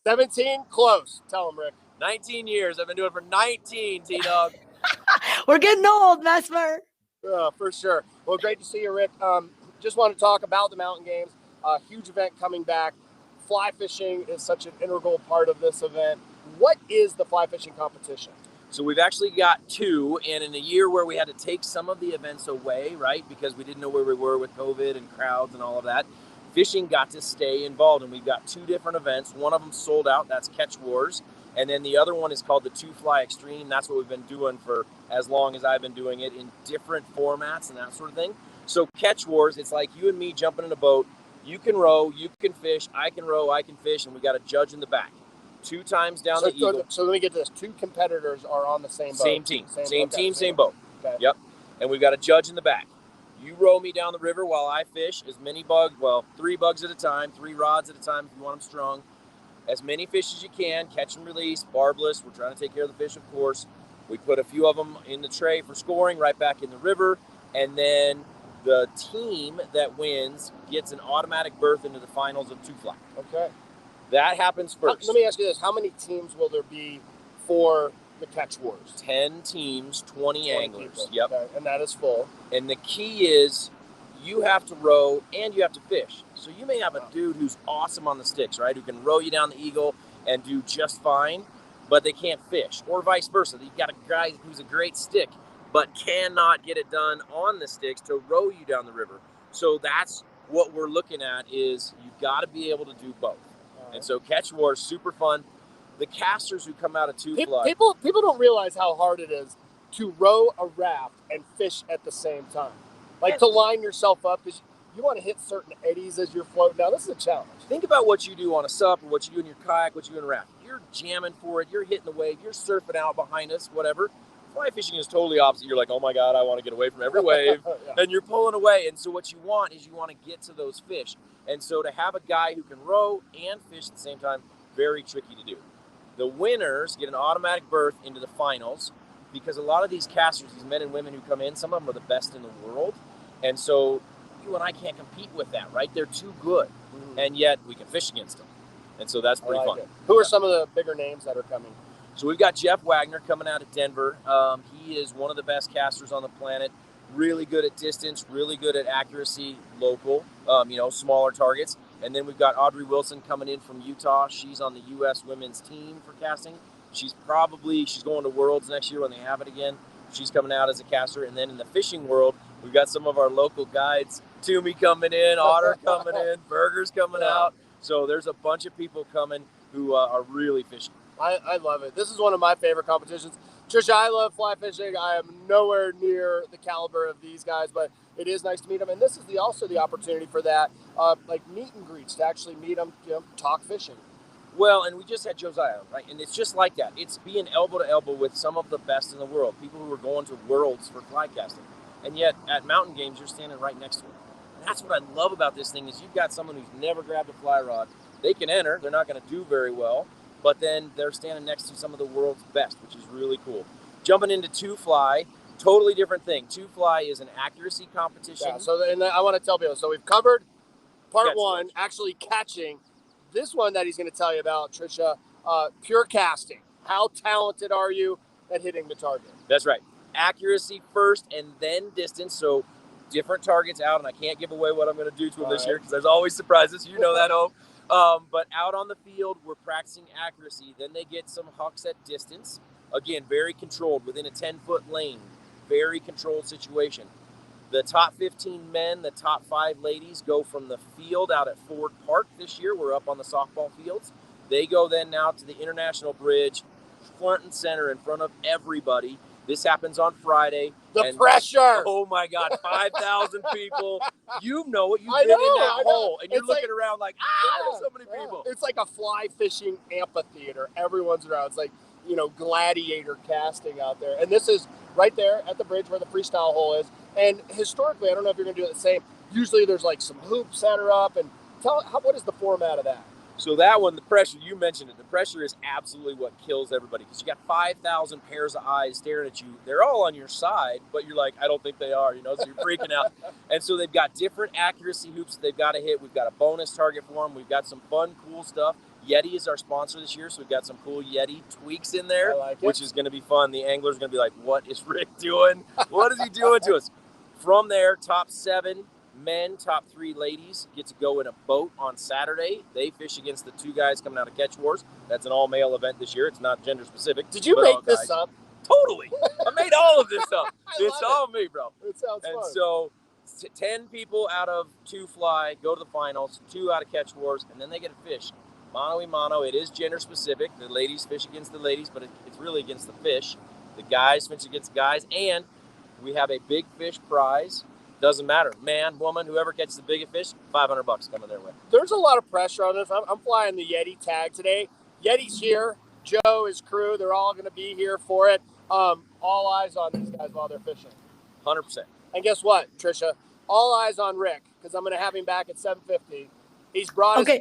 17? Close. Tell him, Rick. 19 years. I've been doing it for 19, T-Dog. We're getting old, Messmer. For sure. Well, great to see you, Rick. Just want to talk about the Mountain Games. A huge event coming back. Fly fishing is such an integral part of this event. What is the fly fishing competition? So we've actually got two, and in a year where we had to take some of the events away, right, because we didn't know where we were with COVID and crowds and all of that, fishing got to stay involved, and we've got two different events. One of them sold out, that's Catch Wars, and then the other one is called the Two Fly Extreme. That's what we've been doing for as long as I've been doing it, in different formats and that sort of thing. So Catch Wars, it's like you and me jumping in a boat. You can row, you can fish, I can row, I can fish, and we got a judge in the back. 2 times down the Eagle. So let me get this. 2 competitors are on the same boat. Same team, same boat. Okay. Yep. And we've got a judge in the back. You row me down the river while I fish as many bugs, 3 bugs at a time, 3 rods at a time if you want them strung. As many fish as you can, catch and release, barbless. We're trying to take care of the fish, of course. We put a few of them in the tray for scoring right back in the river. And then the team that wins gets an automatic berth into the finals of 2 Fly. Okay. That happens first. Let me ask you this. How many teams will there be for the Catch Wars? 10 teams, 20 anglers. People. Yep. Okay. And that is full. And the key is you have to row and you have to fish. So you may have a dude who's awesome on the sticks, right? Who can row you down the Eagle and do just fine, but they can't fish, or vice versa. You've got a guy who's a great stick, but cannot get it done on the sticks to row you down the river. So that's what we're looking at, is you've got to be able to do both. And so Catch Wars, super fun. The casters who come out of two fly. People don't realize how hard it is to row a raft and fish at the same time. Like to line yourself up, because you want to hit certain eddies as you're floating down. This is a challenge. Think about what you do on a sup, or what you do in your kayak, what you do in a raft. You're jamming for it, you're hitting the wave, you're surfing out behind us, whatever. Fly fishing is totally opposite. You're like, oh my God, I want to get away from every wave. And you're pulling away. And so what you want is you want to get to those fish. And so to have a guy who can row and fish at the same time, very tricky to do. The winners get an automatic berth into the finals, because a lot of these casters, these men and women who come in, some of them are the best in the world. And so you and I can't compete with that, right? They're too good. And yet we can fish against them. And so that's pretty fun. Who are some of the bigger names that are coming? So we've got Jeff Wagner coming out of Denver. He is one of the best casters on the planet. Really good at distance, really good at accuracy, local, smaller targets. And then we've got Audrey Wilson coming in from Utah. She's on the U.S. women's team for casting. She's going to Worlds next year when they have it again. She's coming out as a caster. And then in the fishing world, we've got some of our local guides. Toomey coming in, Otter coming in, Burger's coming out. So there's a bunch of people coming who are really fishing. I love it. This is one of my favorite competitions. Trisha, I love fly fishing. I am nowhere near the caliber of these guys, but it is nice to meet them. And this is also the opportunity for that, like meet and greets, to actually meet them, talk fishing. Well, and we just had Josiah, right? And it's just like that. It's being elbow to elbow with some of the best in the world, people who are going to Worlds for fly casting. And yet at mountain games, you're standing right next to them. And that's what I love about this thing, is you've got someone who's never grabbed a fly rod. They can enter. They're not going to do very well, but then they're standing next to some of the world's best, which is really cool. Jumping into two fly, totally different thing. Two fly is an accuracy competition. Yeah, so and I want to tell people, so we've covered part one, actually catching. This one that he's going to tell you about, Trisha, pure casting. How talented are you at hitting the target? That's right. Accuracy first and then distance. So different targets out, and I can't give away what I'm going to do to them this year, because there's always surprises. You know that, Hope. But out on the field, we're practicing accuracy. Then they get some hucks at distance. Again, very controlled, within a 10-foot lane. Very controlled situation. The top 15 men, the top 5 ladies go from the field out at Ford Park this year. We're up on the softball fields. They go then now to the International Bridge, front and center in front of everybody. This happens on Friday. The pressure! Oh my God, 5,000 people. You know it. You've been in that hole, and you're looking around like, there's so many people. It's like a fly fishing amphitheater. Everyone's around. It's like, gladiator casting out there. And this is right there at the bridge where the freestyle hole is. And historically, I don't know if you're going to do it the same. Usually there's like some hoops that are up. And what is the format of that? So that one, the pressure, you mentioned it. The pressure is absolutely what kills everybody, because you got 5,000 pairs of eyes staring at you. They're all on your side, but you're like, I don't think they are, so you're freaking out. And so they've got different accuracy hoops that they've got to hit. We've got a bonus target for them. We've got some fun, cool stuff. Yeti is our sponsor this year, so we've got some cool Yeti tweaks in there, which is going to be fun. The angler's going to be like, what is Rick doing? What is he doing to us? From there, top 7 men, top 3 ladies get to go in a boat on Saturday. They fish against the 2 guys coming out of Catch Wars. That's an all-male event this year. It's not gender specific. Did you make this up? Totally. I made all of this up. It's all me, bro. It sounds fun. And so 10 people out of 2 fly go to the finals, 2 out of Catch Wars, and then they get a fish. Mano y mano. It is gender specific. The ladies fish against the ladies, but it's really against the fish. The guys fish against guys, and we have a big fish prize. Doesn't matter, man, woman, whoever catches the biggest fish, $500 coming their way. There's a lot of pressure on this. I'm flying the Yeti tag today. Yeti's here. Joe, his crew, they're all going to be here for it. All eyes on these guys while they're fishing. 100%. And guess what, Trisha? All eyes on Rick, because I'm going to have him back at 7:50. He's brought us.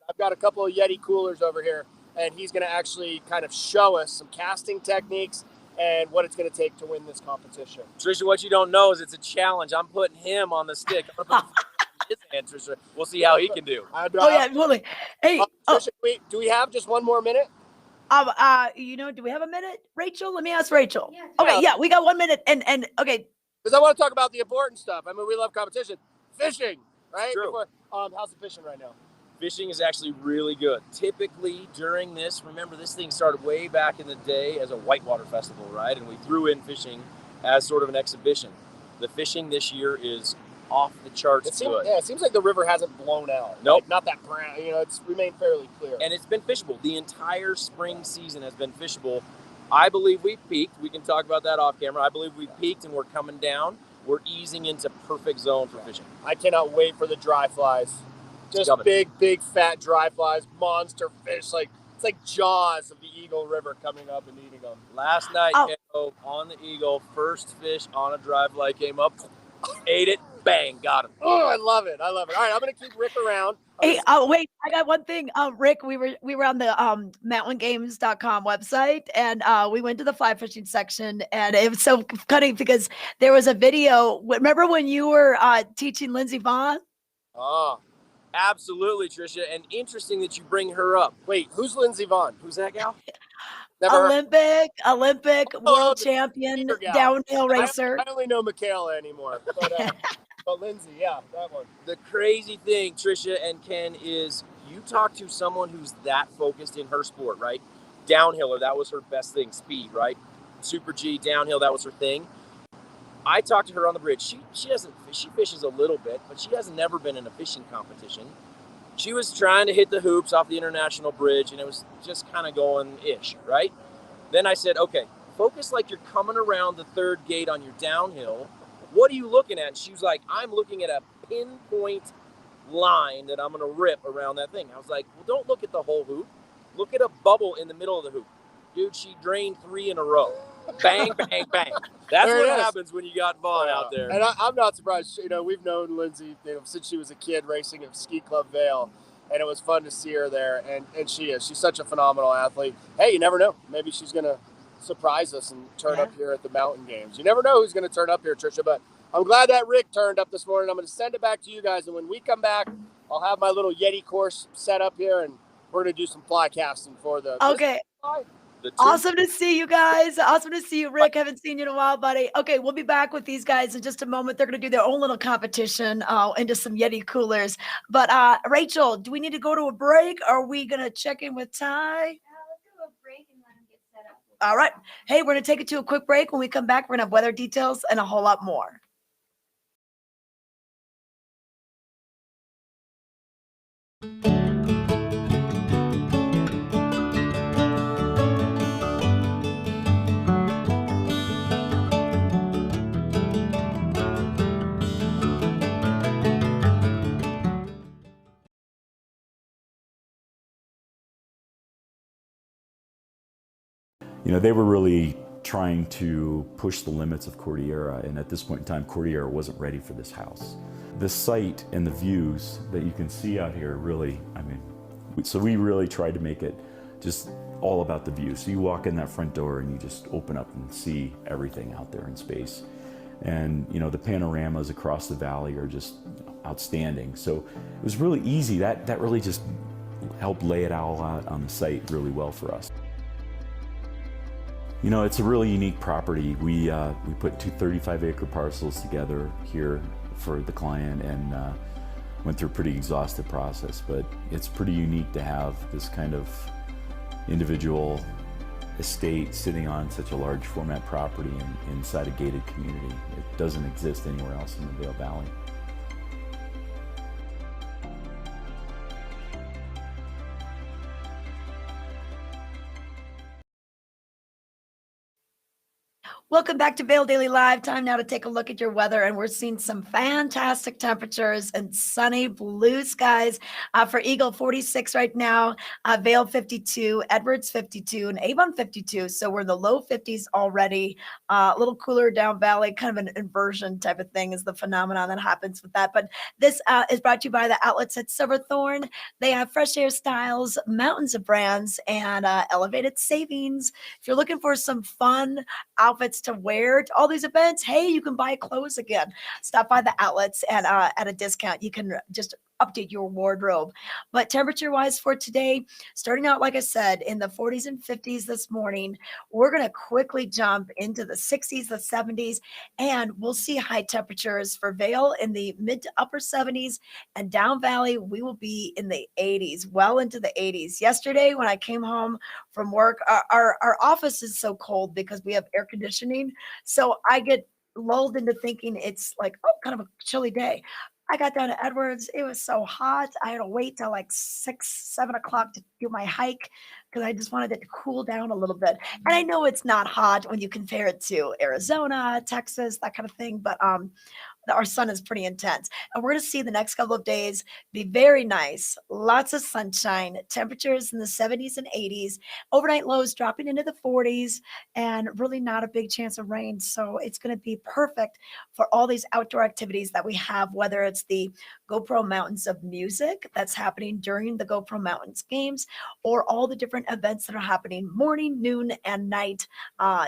I've got a couple of Yeti coolers over here, and he's going to actually kind of show us some casting techniques and what it's going to take to win this competition. Trisha, what you don't know is it's a challenge. I'm putting him on the stick. I'm going to put his hand, Trisha. We'll see how he can do. Totally. Hey, Trisha, do we have just one more minute? Do we have a minute, Rachel? Let me ask Rachel. Yeah, okay, we got 1 minute, and okay. Because I want to talk about the important stuff. I mean, we love competition. fishing, right? True. Before, how's the fishing right now? Fishing is actually really good. Typically during this, remember this thing started way back in the day as a whitewater festival, right? And we threw in fishing as sort of an exhibition. The fishing this year is off the charts good. Yeah, it seems like the river hasn't blown out. Nope. Like, not that brown. It's remained fairly clear. And it's been fishable. The entire spring season has been fishable. I believe we've peaked. We can talk about that off camera. I believe we've peaked and we're coming down. We're easing into perfect zone for fishing. I cannot wait for the dry flies. Just big, fat dry flies, monster fish. It's like Jaws of the Eagle River coming up and eating them. Last night, on the Eagle, first fish on a dry fly came up, ate it, bang, got him. Oh, I love it. All right, I'm gonna keep Rick around. Hey, wait, I got one thing. Rick, we were on the mountaingames.com website, and we went to the fly fishing section, and it was so funny because there was a video. Remember when you were teaching Lindsey Vaughn? Oh, absolutely, Tricia. And interesting that you bring her up. Wait, who's Lindsey Vaughn? Who's that gal? Olympic world champion downhill racer. I only know Michaela anymore, but Lindsay, yeah, that one. The crazy thing, Tricia and Ken, is you talk to someone who's that focused in her sport, right? Downhiller, that was her best thing, speed, right? Super G, downhill, that was her thing. I talked to her on the bridge. She doesn't fish. She fishes a little bit, but she has never been in a fishing competition. She was trying to hit the hoops off the international bridge, and it was just kind of going-ish, right? Then I said, okay, focus like you're coming around the third gate on your downhill. What are you looking at? And she was like, I'm looking at a pinpoint line that I'm going to rip around that thing. I was like, well, don't look at the whole hoop. Look at a bubble in the middle of the hoop. Dude, she drained 3 in a row. Bang, bang, bang. That's what happens when you got Vaughn out there. And I'm not surprised. We've known Lindsay since she was a kid racing at Ski Club Vail, and it was fun to see her there. And she's such a phenomenal athlete. Hey, you never know. Maybe she's going to surprise us and turn up here at the Mountain Games. You never know who's going to turn up here, Tricia, but I'm glad that Rick turned up this morning. I'm going to send it back to you guys, and when we come back, I'll have my little Yeti course set up here, and we're going to do some fly casting for the Awesome to see you guys. Awesome to see you, Rick. Haven't seen you in a while, buddy. Okay, we'll be back with these guys in just a moment. They're going to do their own little competition into some Yeti coolers. But Rachel, do we need to go to a break? Or are we going to check in with Ty? Let's do a break and let him get set up. All right. Hey, we're going to take it to a quick break. When we come back, we're going to have weather details and a whole lot more. They were really trying to push the limits of Cordillera, and at this point in time, Cordillera wasn't ready for this house. The site and the views that you can see out here really, so we really tried to make it just all about the view. So you walk in that front door and you just open up and see everything out there in space. And the panoramas across the valley are just outstanding. So it was really easy. That really just helped lay it all out on the site really well for us. It's a really unique property. We put 2 35-acre parcels together here for the client and went through a pretty exhaustive process, but it's pretty unique to have this kind of individual estate sitting on such a large format property inside a gated community. It doesn't exist anywhere else in the Vail Valley. Welcome back to Vail Daily Live. Time now to take a look at your weather, and we're seeing some fantastic temperatures and sunny blue skies for Eagle 46 right now, Vail 52, Edwards 52, and Avon 52. So we're in the low 50s already. A little cooler down valley, kind of an inversion type of thing is the phenomenon that happens with that. But this is brought to you by the outlets at Silverthorne. They have fresh air styles, mountains of brands, and elevated savings. If you're looking for some fun outfits to wear to all these events, hey, you can buy clothes again. Stop by the outlets and at a discount. You can just update your wardrobe. But temperature wise for today, starting out, like I said, in the 40s and 50s this morning, we're going to quickly jump into the 60s, the 70s, and we'll see high temperatures for Vail in the mid to upper 70s, and down valley, we will be in the 80s, well into the 80s. Yesterday, when I came home from work, our office is so cold because we have air conditioning. So I get lulled into thinking it's like, oh, kind of a chilly day. I got down to Edwards. It was so hot. I had to wait till like 6, 7 o'clock to do my hike because I just wanted it to cool down a little bit. And I know it's not hot when you compare it to Arizona, Texas, that kind of thing. But our sun is pretty intense. And we're going to see the next couple of days be very nice. Lots of sunshine, temperatures in the 70s and 80s, overnight lows dropping into the 40s, and really not a big chance of rain. So it's going to be perfect for all these outdoor activities that we have, whether it's the GoPro Mountains of Music that's happening during the GoPro Mountains games, or all the different events that are happening morning, noon, and night.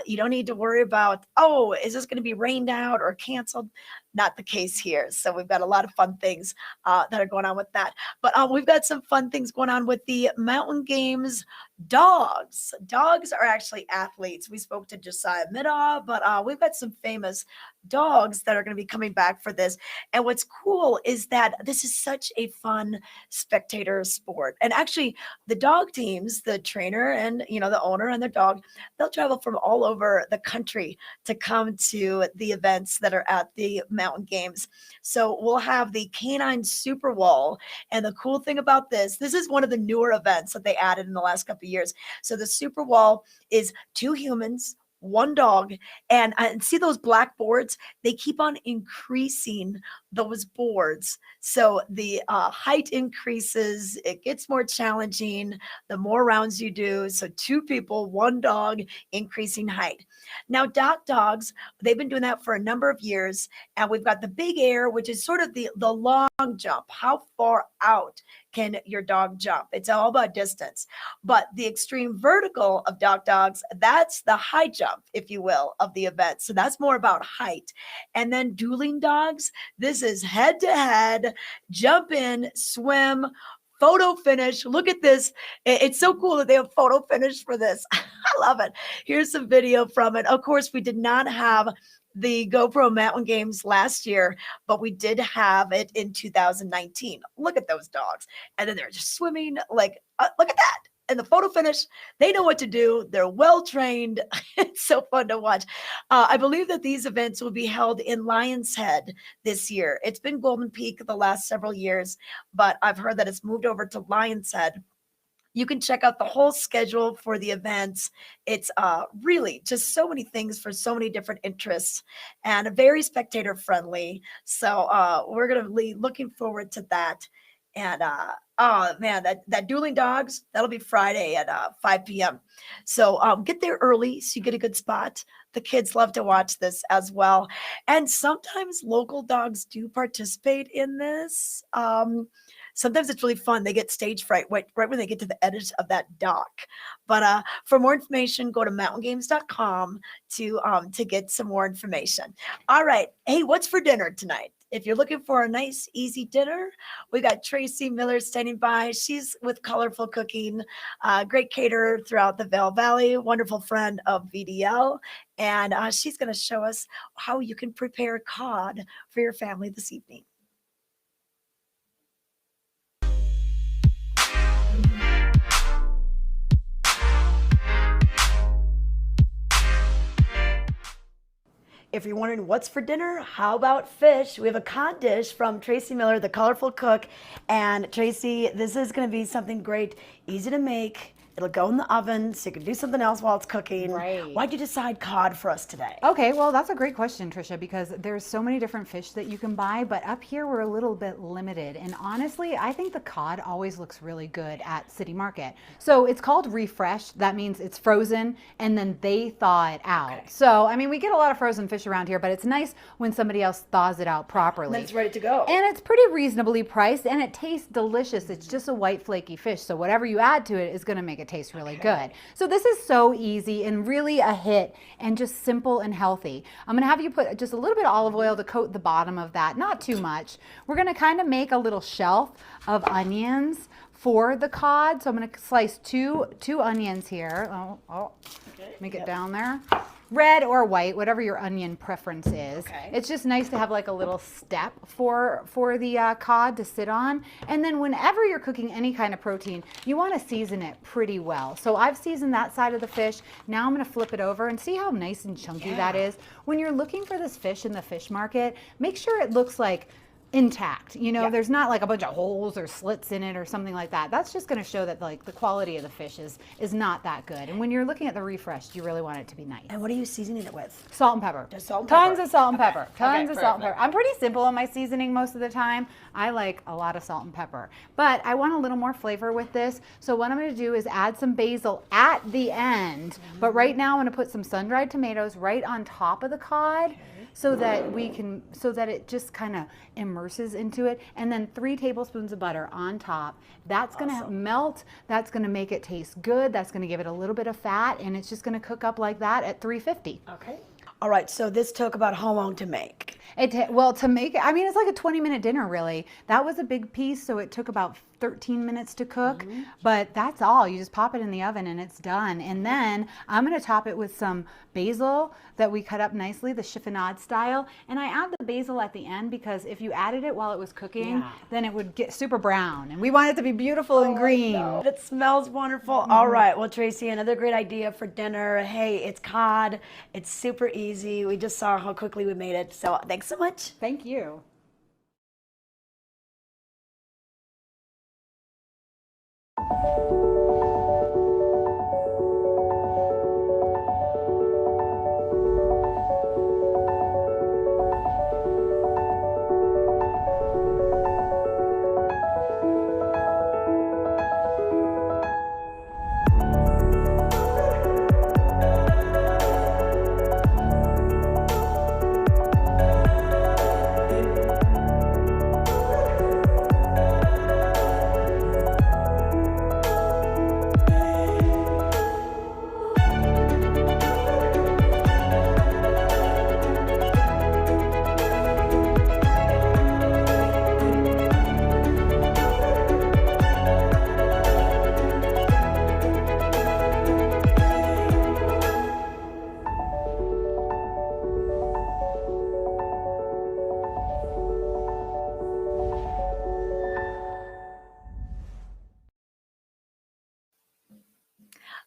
You don't need to worry about, oh, is this going to be rained out or canceled? Not the case here. So we've got a lot of fun things that are going on with that. But we've got some fun things going on with the Mountain Games dogs. Dogs are actually athletes. We spoke to Josiah Middaugh, but we've got some famous dogs that are going to be coming back for this. And what's cool is that this is such a fun spectator sport. And actually, the dog teams, the trainer and the owner and their dog, they'll travel from all over the country to come to the events that are at the Mountain Games. So we'll have the Canine Super Wall. And the cool thing about this is one of the newer events that they added in the last couple of years. So the Super Wall is 2 humans, 1 dog, and see those black boards? They keep on increasing those boards. So the height increases, it gets more challenging the more rounds you do. So 2 people, 1 dog, increasing height. Now, dogs, they've been doing that for a number of years. And we've got the big air, which is sort of the long jump. How far out can your dog jump? It's all about distance. But the extreme vertical of dogs, that's the high jump, if you will, of the event. So that's more about height. And then dueling dogs, this is head to head, jump in, swim, photo finish. Look at this. It's so cool that they have photo finish for this. I love it. Here's some video from it. Of course, we did not have the GoPro Mountain Games last year, but we did have it in 2019. Look at those dogs. And then they're just swimming like, look at that. And the photo finish, they know what to do. They're well trained. It's so fun to watch. I believe that these events will be held in Lion's Head this year. It's been Golden Peak the last several years, but I've heard that it's moved over to Lion's Head. You can check out the whole schedule for the events. It's really just so many things for so many different interests, and very spectator friendly. So we're going to be looking forward to that. And oh man, that dueling dogs, that'll be Friday at 5 p.m. So get there early so you get a good spot. The kids love to watch this as well. And sometimes local dogs do participate in this. Sometimes it's really fun. They get stage fright right when they get to the edge of that dock. But for more information, go to mountaingames.com to get some more information. All right. Hey, what's for dinner tonight? If you're looking for a nice, easy dinner, we got Tracy Miller standing by. She's with Colorful Cooking, great caterer throughout the Vail Valley, wonderful friend of VDL. And she's going to show us how you can prepare cod for your family this evening. If you're wondering what's for dinner, how about fish? We have a cod dish from Tracy Miller, the Colorful Cook. And Tracy, this is going to be something great, easy to make. It'll go in the oven, so you can do something else while it's cooking. Right. Why'd you decide cod for us today? Okay, well, that's a great question, Trisha, because there's so many different fish that you can buy, but up here we're a little bit limited. And honestly, I think the cod always looks really good at City Market. So it's called refreshed. That means it's frozen, and then they thaw it out. Okay. So, I mean, we get a lot of frozen fish around here, but it's nice when somebody else thaws it out properly. And then it's ready to go. And it's pretty reasonably priced, and it tastes delicious. It's just a white, flaky fish, so whatever you add to it is going to make it it taste really good. So this is so easy and really a hit and just simple and healthy. I'm gonna have you put just a little bit of olive oil to coat the bottom of that, not too much. We're gonna kind of make a little shelf of onions for the cod. So I'm gonna slice two onions here. Make it down there. Red or white, whatever your onion preference is. It's just nice to have like a little step for the cod to sit on. And then whenever you're cooking any kind of protein, you want to season it pretty well. So I've seasoned that side of the fish. Now I'm going to flip it over and see how nice and chunky that is. When you're looking for this fish in the fish market, make sure it looks like intact. You know, there's not like a bunch of holes or slits in it or something like that. That's just going to show that like the quality of the fish is not that good. And when you're looking at the refreshed, you really want it to be nice. And what are you seasoning it with? Salt and pepper. Just salt and Tons pepper. of salt and pepper. Tons of salt and perfect. pepper. I'm pretty simple in my seasoning most of the time. I like a lot of salt and pepper. But I want a little more flavor with this. So what I'm going to do is add some basil at the end. But right now I'm going to put some sun-dried tomatoes right on top of the cod. So that it just kind of immerses into it, and then 3 tablespoons of butter on top. That's gonna melt. That's gonna make it taste good. That's gonna give it a little bit of fat, and it's just gonna cook up like that at 350. Okay. All right. So this took about how long to make? Well, to make it, I mean, it's like a 20-minute dinner, really. That was a big piece, so it took about 13 minutes to cook, but that's all. You just pop it in the oven and it's done. And then I'm going to top it with some basil that we cut up nicely, the chiffonade style. And I add the basil at the end because if you added it while it was cooking, then it would get super brown. And we want it to be beautiful and green. It smells wonderful. All right. Well, Tracy, another great idea for dinner. Hey, it's cod. It's super easy. We just saw how quickly we made it. So thanks so much. Thank you.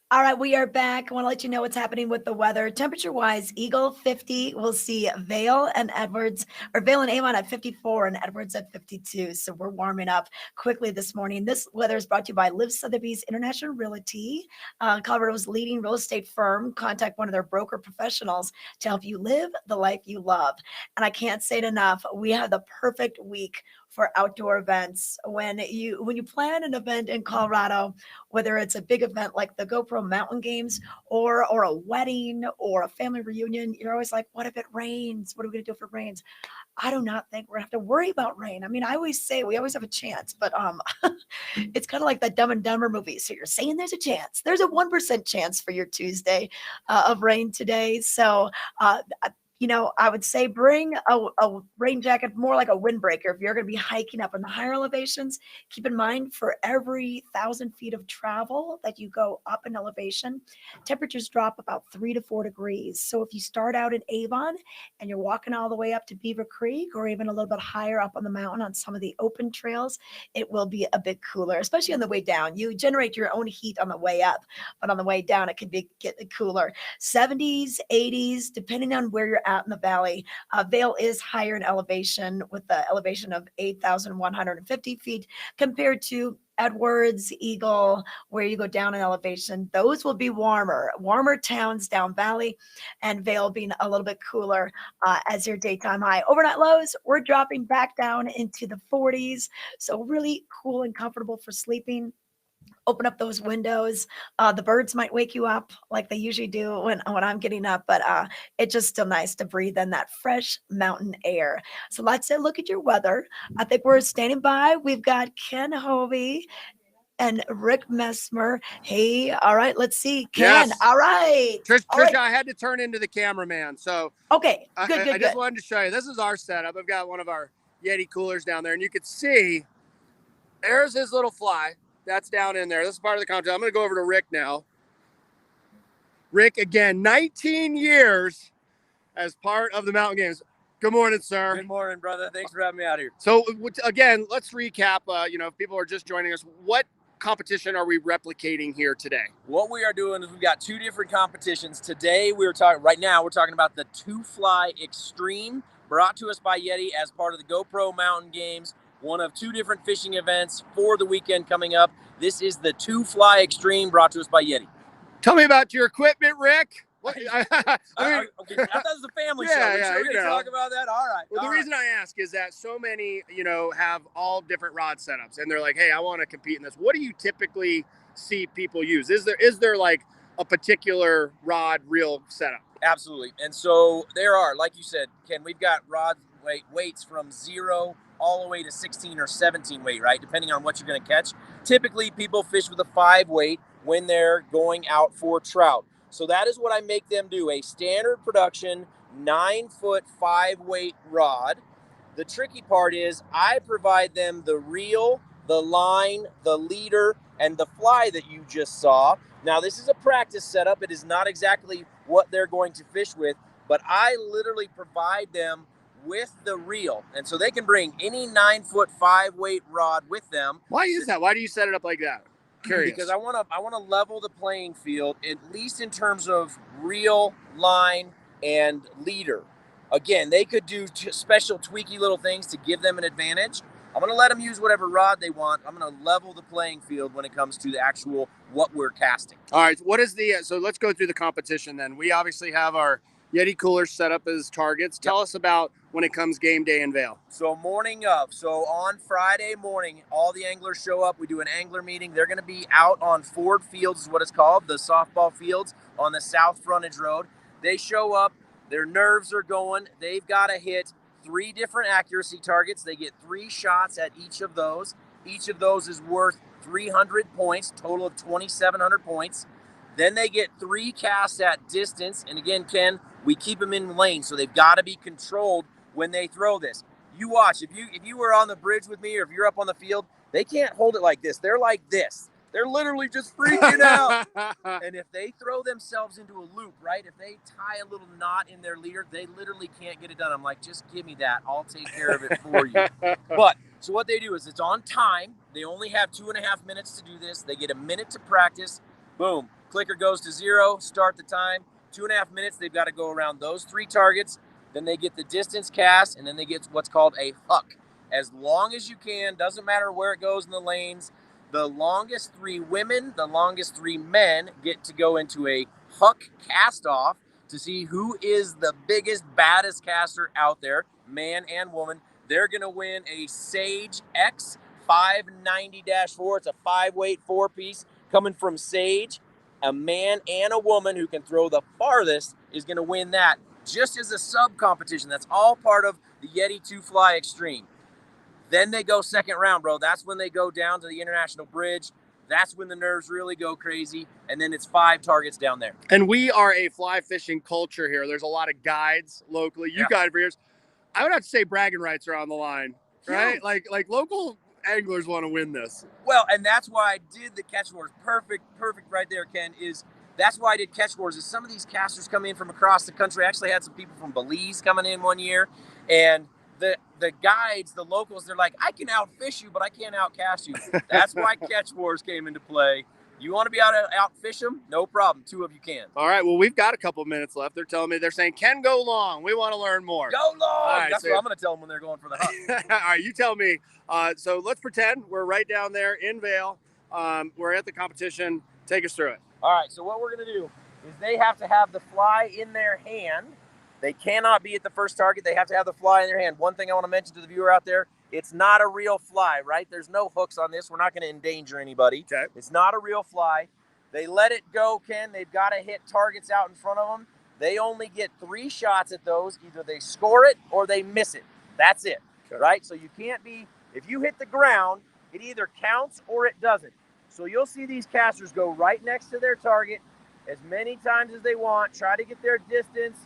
All right, we are back. I want to let you know what's happening with the weather. Temperature-wise, Eagle 50. We'll see Vail and Edwards, or Vail and Avon at 54 and Edwards at 52. So we're warming up quickly this morning. This weather is brought to you by Live Sotheby's International Realty, Colorado's leading real estate firm. Contact one of their broker professionals to help you live the life you love. And I can't say it enough. We have the perfect week for outdoor events. When you plan an event in Colorado, whether it's a big event like the GoPro Mountain Games or a wedding or a family reunion, you're always like, what if it rains? What are we going to do if it rains? I do not think we're going to have to worry about rain. I mean, I always say we always have a chance, but it's kind of like that Dumb and Dumber movie. So you're saying there's a chance. There's a 1% chance for your Tuesday of rain today. So I would say bring a rain jacket, more like a windbreaker. If you're going to be hiking up in the higher elevations, keep in mind for every 1,000 feet of travel that you go up in elevation, temperatures drop about 3 to 4 degrees. So if you start out in Avon and you're walking all the way up to Beaver Creek or even a little bit higher up on the mountain on some of the open trails, it will be a bit cooler, especially on the way down. You generate your own heat on the way up, but on the way down, it can get cooler. 70s, 80s, depending on where you're out in the valley. Vail is higher in elevation with the elevation of 8,150 feet compared to Edwards, Eagle, where you go down in elevation. Those will be warmer towns down valley, and Vail being a little bit cooler as your daytime high. Overnight lows, we're dropping back down into the 40s. So really cool and comfortable for sleeping. Open up those windows. The birds might wake you up like they usually do when I'm getting up, but it's just still nice to breathe in that fresh mountain air. So let's look at your weather. I think we're standing by. We've got Ken Hovey and Rick Messmer. Hey, all right, let's see. Ken, Yes. all right. Trisha, All right. I had to turn into the cameraman. So Okay, good, I good, just good. wanted to show you. This is our setup. I've got one of our Yeti coolers down there, and you can see there's his little fly. That's down in there. This is part of the content. I'm going to go over to Rick now. Rick, again, 19 years as part of the Mountain Games. Good morning, sir. Good morning, brother. Thanks for having me out here. So, again, let's recap. If people are just joining us, what competition are we replicating here today? What we are doing is we've got two different competitions. Today, we're talking about the Two Fly Extreme, brought to us by Yeti as part of the GoPro Mountain Games, one of two different fishing events for the weekend coming up. This is the Two Fly Extreme, brought to us by Yeti. Tell me about your equipment, Rick. Okay, I thought it was a family show. We can talk about that. All right. Well, the reason I ask is that so many, have all different rod setups, and they're like, "Hey, I want to compete in this." What do you typically see people use? Is there like a particular rod reel setup? Absolutely. And so there are, like you said, Ken, we've got rod weights from 0 all the way to 16 or 17 weight, right? Depending on what you're going to catch. Typically, people fish with a 5 weight when they're going out for trout. So that is what I make them do, a standard production 9-foot 5 weight rod. The tricky part is I provide them the reel, the line, the leader, and the fly that you just saw. Now, this is a practice setup. It is not exactly what they're going to fish with, but I literally provide them with the reel. And so they can bring any 9-foot 5 weight rod with them. Why is that? Why do you set it up like that? Curious. Because I want to level the playing field, at least in terms of reel, line, and leader. Again, they could do special tweaky little things to give them an advantage. I'm going to let them use whatever rod they want. I'm going to level the playing field when it comes to the actual what we're casting. All right. What is so let's go through the competition then. We obviously have our Yeti coolers set up as targets. Tell us about when it comes game day in Vail. So morning of. So on Friday morning, all the anglers show up. We do an angler meeting. They're going to be out on Ford Fields is what it's called, the softball fields on the South Frontage Road. They show up. Their nerves are going. They've got to hit 3 different accuracy targets. They get 3 shots at each of those. Each of those is worth 300 points, total of 2,700 points. Then they get 3 casts at distance. And again, Ken, we keep them in lane, so they've got to be controlled when they throw this. You watch, if you were on the bridge with me or if you're up on the field, they can't hold it like this. They're like this. They're literally just freaking out. And if they throw themselves into a loop, right, if they tie a little knot in their leader, they literally can't get it done. I'm like, just give me that. I'll take care of it for you. But so what they do is it's on time. They only have 2.5 minutes to do this. They get a minute to practice. Boom. Clicker goes to 0. Start the time. 2.5 minutes. They've got to go around those 3 targets. Then they get the distance cast, and then they get what's called a hook. As long as you can, doesn't matter where it goes in the lanes. The longest 3 women, the longest 3 men get to go into a hook cast off to see who is the biggest, baddest caster out there, man and woman. They're going to win a Sage X 590-4. It's a 5-weight 4-piece coming from Sage. A man and a woman who can throw the farthest is going to win that. Just as a sub competition. That's all part of the Yeti Two Fly Extreme. Then they go second round, bro. That's when they go down to the International Bridge. That's when the nerves really go crazy. And then it's 5 targets down there. And we are a fly fishing culture here. There's a lot of guides locally. You guide for years. I would have to say bragging rights are on the line, right? Yeah. Like local anglers want to win this. Well, and that's why I did the catch wars. Perfect right there, Ken, is that's why I did catch wars. Is some of these casters come in from across the country. I actually had some people from Belize coming in one year, and the guides, the locals, they're like, I can outfish you, but I can't outcast you. That's why catch wars came into play. You want to be outfish them? No problem. 2 of you can. All right. Well, we've got a couple minutes left. They're saying, Ken, go long. We want to learn more. Go long. Right, that's what I'm going to tell them when they're going for the hunt. All right. You tell me. So let's pretend we're right down there in Vail. We're at the competition. Take us through it. All right. So what we're going to do is they have to have the fly in their hand. They cannot be at the first target. They have to have the fly in their hand. One thing I want to mention to the viewer out there, it's not a real fly, right? There's no hooks on this. We're not going to endanger anybody. Okay. It's not a real fly. They let it go, Ken. They've got to hit targets out in front of them. They only get 3 shots at those. Either they score it or they miss it. That's it, right? So you can't be, if you hit the ground, it either counts or it doesn't. So you'll see these casters go right next to their target as many times as they want, try to get their distance,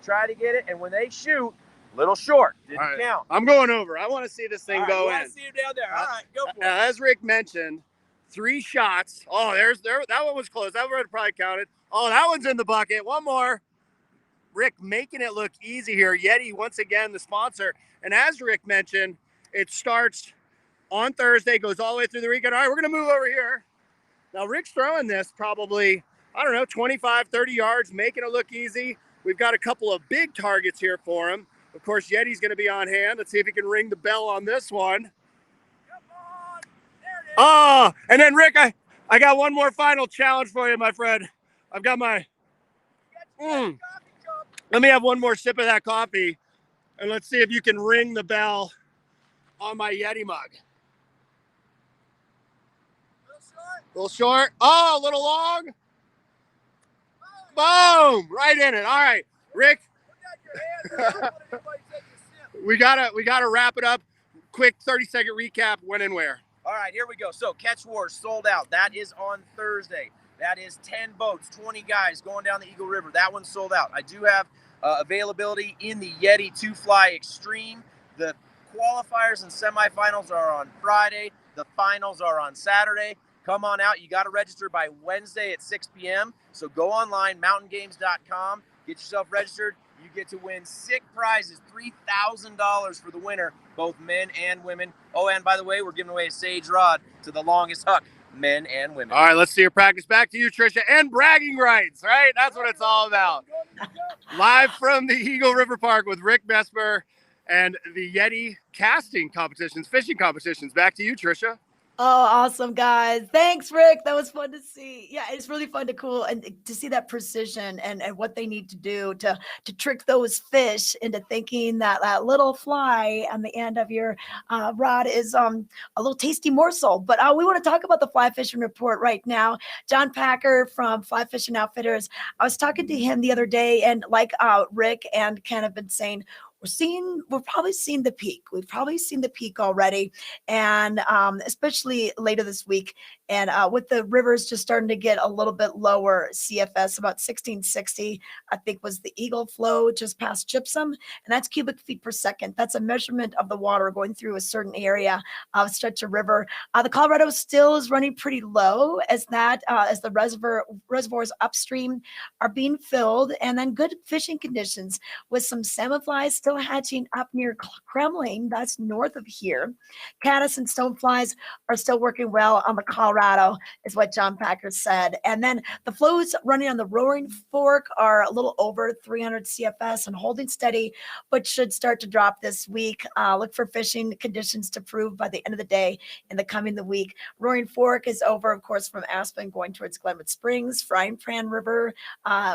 try to get it, and when they shoot, little short, didn't count. I'm going over. I want to see this thing go in. See him down there. All right, go for it. As Rick mentioned, 3 shots. Oh, that one was close. That one probably counted. Oh, that one's in the bucket. One more. Rick making it look easy here. Yeti, once again, the sponsor. And as Rick mentioned, it starts on Thursday, goes all the way through the weekend. All right, we're going to move over here. Now, Rick's throwing this probably, 25, 30 yards, making it look easy. We've got a couple of big targets here for him. Of course, Yeti's going to be on hand. Let's see if he can ring the bell on this one. Oh, and then Rick, I got one more final challenge for you, my friend. I've got my, let me have one more sip of that coffee, and let's see if you can ring the bell on my Yeti mug. A little short. Oh, a little long. Boom, right in it. All right, Rick. we gotta wrap it up. Quick 30-second recap, when and where. All right, here we go. So Catch Wars sold out. That is on Thursday. That is 10 boats, 20 guys going down the Eagle River. That one's sold out. I do have availability in the Yeti 2-Fly Extreme. The qualifiers and semifinals are on Friday. The finals are on Saturday. Come on out. You got to register by Wednesday at 6 p.m. So go online, mountaingames.com. Get yourself registered. You get to win sick prizes, $3,000 for the winner, both men and women. Oh, and by the way, we're giving away a Sage rod to the longest huck, men and women. All right, let's see your practice. Back to you, Trisha, and bragging rights, right? That's what it's all about. Live from the Eagle River Park with Rick Mesmer and the Yeti casting competitions, fishing competitions. Back to you, Trisha. Oh, awesome, guys. Thanks, Rick. That was fun to see. Yeah, it's really fun to see that precision and what they need to do to trick those fish into thinking that that little fly on the end of your rod is a little tasty morsel. But we want to talk about the fly fishing report right now. John Packer from Fly Fishing Outfitters. I was talking to him the other day, and like Rick and Ken have been saying, we've probably seen the peak. We've probably seen the peak already, and especially later this week. And with the rivers just starting to get a little bit lower, CFS about 1660, I think was the Eagle flow just past Gypsum, and that's cubic feet per second. That's a measurement of the water going through a certain area of stretch of river. The Colorado still is running pretty low as the reservoirs upstream are being filled, and then good fishing conditions with some salmon flies still hatching up near Kremling, that's north of here. Caddis and stoneflies are still working well on the Colorado, is what John Packer said. And then the flows running on the Roaring Fork are a little over 300 CFS and holding steady, but should start to drop this week. Look for fishing conditions to prove by the end of the day in the coming week. Roaring Fork is over, of course, from Aspen going towards Glenwood Springs, Frying Pan River,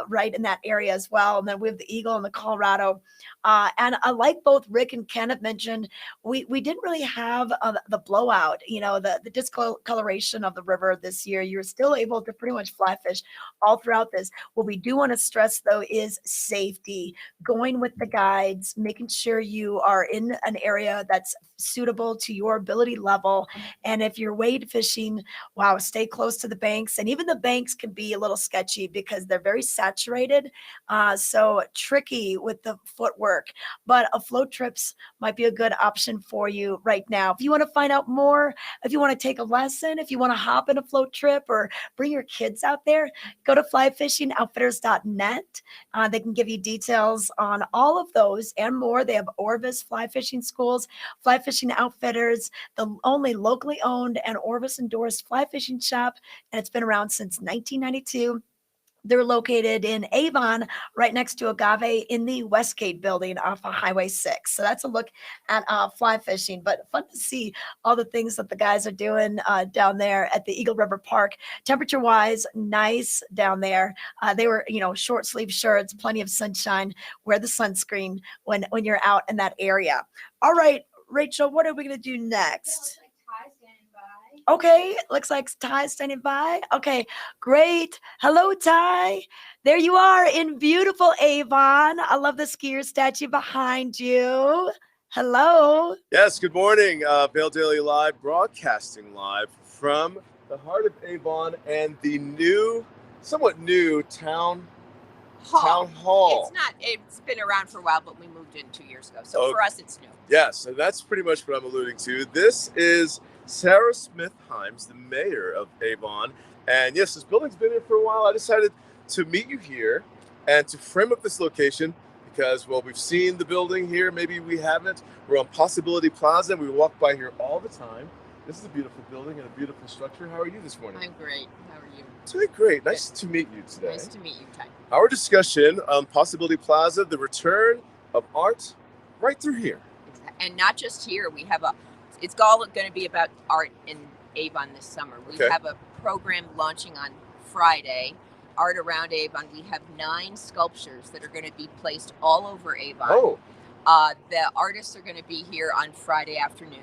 right in that area as well. And then we have the Eagle and the Colorado. And like both Rick and Ken have mentioned, we didn't really have the blowout, the discoloration of the river this year. You're still able to pretty much fly fish all throughout this. What we do want to stress, though, is safety. Going with the guides, making sure you are in an area that's suitable to your ability level. And if you're wade fishing, stay close to the banks. And even the banks can be a little sketchy because they're very saturated. So tricky with the footwork. But float trips might be a good option for you right now. If you want to find out more, if you want to take a lesson, if you want to hop in a float trip or bring your kids out there, go to flyfishingoutfitters.net. They can give you details on all of those and more. They have Orvis Fly Fishing Schools, Fly Fishing Outfitters, the only locally owned and Orvis endorsed fly fishing shop, and it's been around since 1992. They're located in Avon, right next to Agave in the Westgate building off of Highway 6. So that's a look at fly fishing, but fun to see all the things that the guys are doing down there at the Eagle River Park. Temperature-wise, nice down there. They were, short sleeve shirts, plenty of sunshine. Wear the sunscreen when you're out in that area. All right, Rachel, what are we going to do next? Okay, looks like Ty's standing by. Okay, great. Hello, Ty. There you are in beautiful Avon. I love the skier statue behind you. Hello. Yes, good morning. Vail Daily Live, broadcasting live from the heart of Avon and the new, somewhat new town hall. It's been around for a while, but we moved in 2 years ago. So Okay. for us, it's new. Yes, and that's pretty much what I'm alluding to. This is Sarah Smith Himes, the mayor of Avon. And yes, this building's been here for a while. I decided to meet you here and to frame up this location because, well, we've seen the building here. Maybe we haven't. We're on Possibility Plaza. We walk by here all the time. This is a beautiful building and a beautiful structure. How are you this morning? I'm great. How are you? Doing great. Nice to meet you today. Nice to meet you, Ty. Our discussion on Possibility Plaza, the return of art right through here. And not just here. We have it's all going to be about art in Avon this summer. We have a program launching on Friday, Art Around Avon. We have 9 sculptures that are going to be placed all over Avon. Oh. The artists are going to be here on Friday afternoon.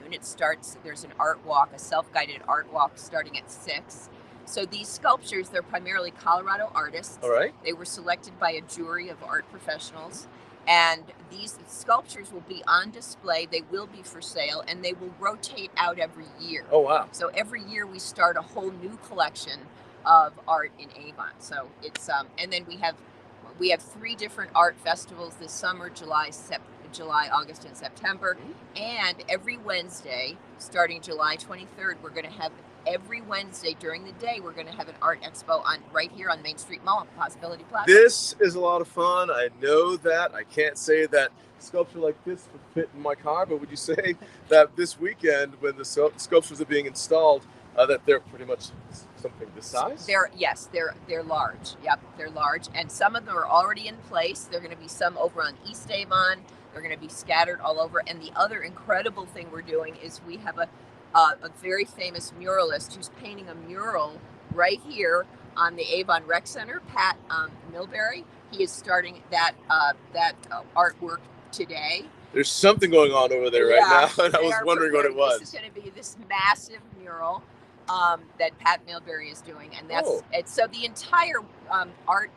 There's an art walk, a self-guided art walk starting at 6. So these sculptures, they're primarily Colorado artists. All right. They were selected by a jury of art professionals. And these sculptures will be on display. They will be for sale, and they will rotate out every year. Oh, wow. So every year we start a whole new collection of art in Avon. So it's and then we have 3 different art festivals this summer: July, August, and September. And every Wednesday, starting July 23rd, we're going to have every Wednesday during the day, we're going to have an art expo right here on Main Street Mall, Possibility Plaza. This is a lot of fun. I know that. I can't say that sculpture like this would fit in my car, but would you say that this weekend, when the sculptures are being installed, that they're pretty much something this size? They're large. Yep, they're large, and some of them are already in place. There are going to be some over on East Avon. They're going to be scattered all over. And the other incredible thing we're doing is we have a very famous muralist who's painting a mural right here on the Avon Rec Center, Pat Milbury. He is starting that artwork today. There's something going on over there right now, and I was wondering what it was. This is going to be this massive mural that Pat Milbury is doing, and so the entire art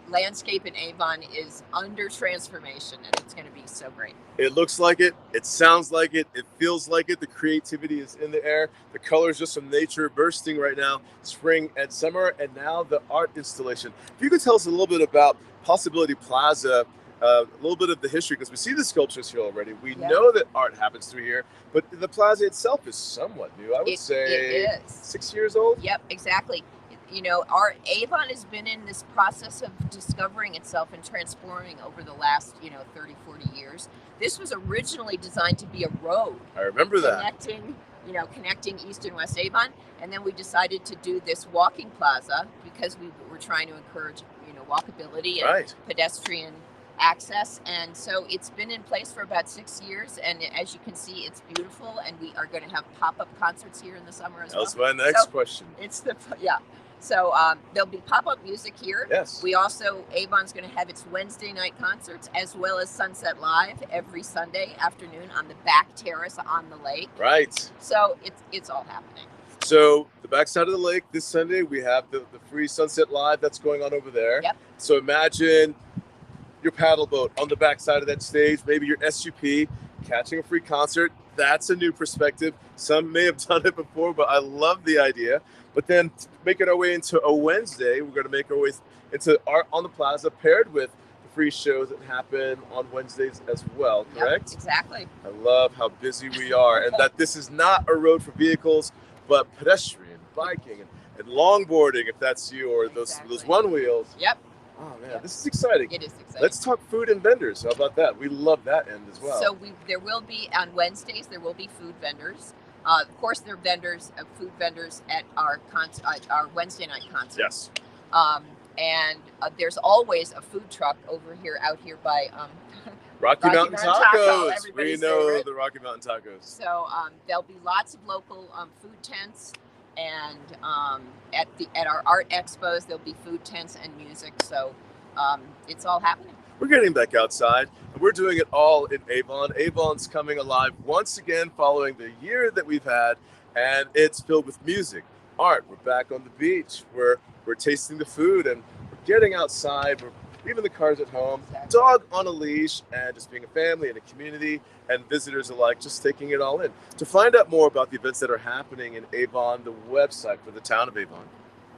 landscape in Avon is under transformation, and it's going to be so great. It looks like it. It sounds like it. It feels like it. The creativity is in the air. The colors just from nature bursting right now. Spring and summer, and now the art installation. If you could tell us a little bit about Possibility Plaza, a little bit of the history, because we see the sculptures here already. We know that art happens through here, but the plaza itself is somewhat new. I would say it is 6 years old. Yep, exactly. You know, our Avon has been in this process of discovering itself and transforming over the last, 30, 40 years. This was originally designed to be a road. I remember that. Connecting East and West Avon. And then we decided to do this walking plaza because we were trying to encourage, walkability and pedestrian access. And so it's been in place for about 6 years. And as you can see, it's beautiful. And we are going to have pop-up concerts here in the summer as well. That's my next question. So there'll be pop-up music here. Yes. We also, Avon's going to have its Wednesday night concerts as well as Sunset Live every Sunday afternoon on the back terrace on the lake. Right. So it's all happening. So the backside of the lake this Sunday, we have the free Sunset Live that's going on over there. Yep. So imagine your paddle boat on the backside of that stage, maybe your SUP, catching a free concert. That's a new perspective. Some may have done it before, but I love the idea. But then making our way into a Wednesday, we're going to make our way into art on the plaza paired with the free shows that happen on Wednesdays as well, correct? Yep, exactly. I love how busy we are and that this is not a road for vehicles, but pedestrian, biking, and longboarding, if that's you, or those one wheels. Yep. Oh man, this is exciting. It is exciting. Let's talk food and vendors. How about that? We love that end as well. So there will be, on Wednesdays, there will be food vendors. Of course, there are food vendors at our Wednesday night concerts. Yes. And there's always a food truck out here by Rocky Mountain Tacos. Everybody's We know favorite. the Rocky Mountain Tacos. So there'll be lots of local food tents, and at our art expos there'll be food tents and music. So it's all happening. We're getting back outside, and we're doing it all in Avon. Avon's coming alive once again following the year that we've had, and it's filled with music, art. We're back on the beach. We're tasting the food, and we're getting outside. We're even the cars at home, dog on a leash, and just being a family and a community and visitors alike, just taking it all in. To find out more about the events that are happening in Avon, the website for the town of Avon.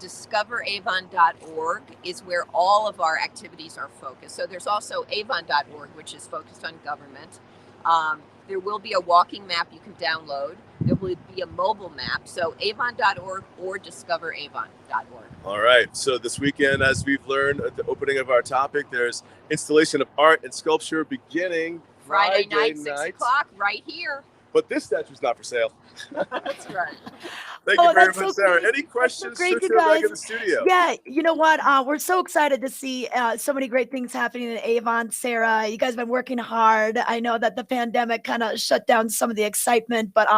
discoveravon.org is where all of our activities are focused. So there's also avon.org, which is focused on government. There will be a walking map you can download. There will be a mobile map. So avon.org or discoveravon.org. All right. So this weekend, as we've learned at the opening of our topic, there's installation of art and sculpture beginning Friday night, 6 o'clock, right here. But this statue's not for sale. That's right. Thank you very that's much, so Sarah. great. Any That's so questions? great, you Trisha, back guys. in the studio. Yeah, you know what? We're so excited to see so many great things happening in Avon. Sarah, you guys have been working hard. I know that the pandemic kind of shut down some of the excitement, but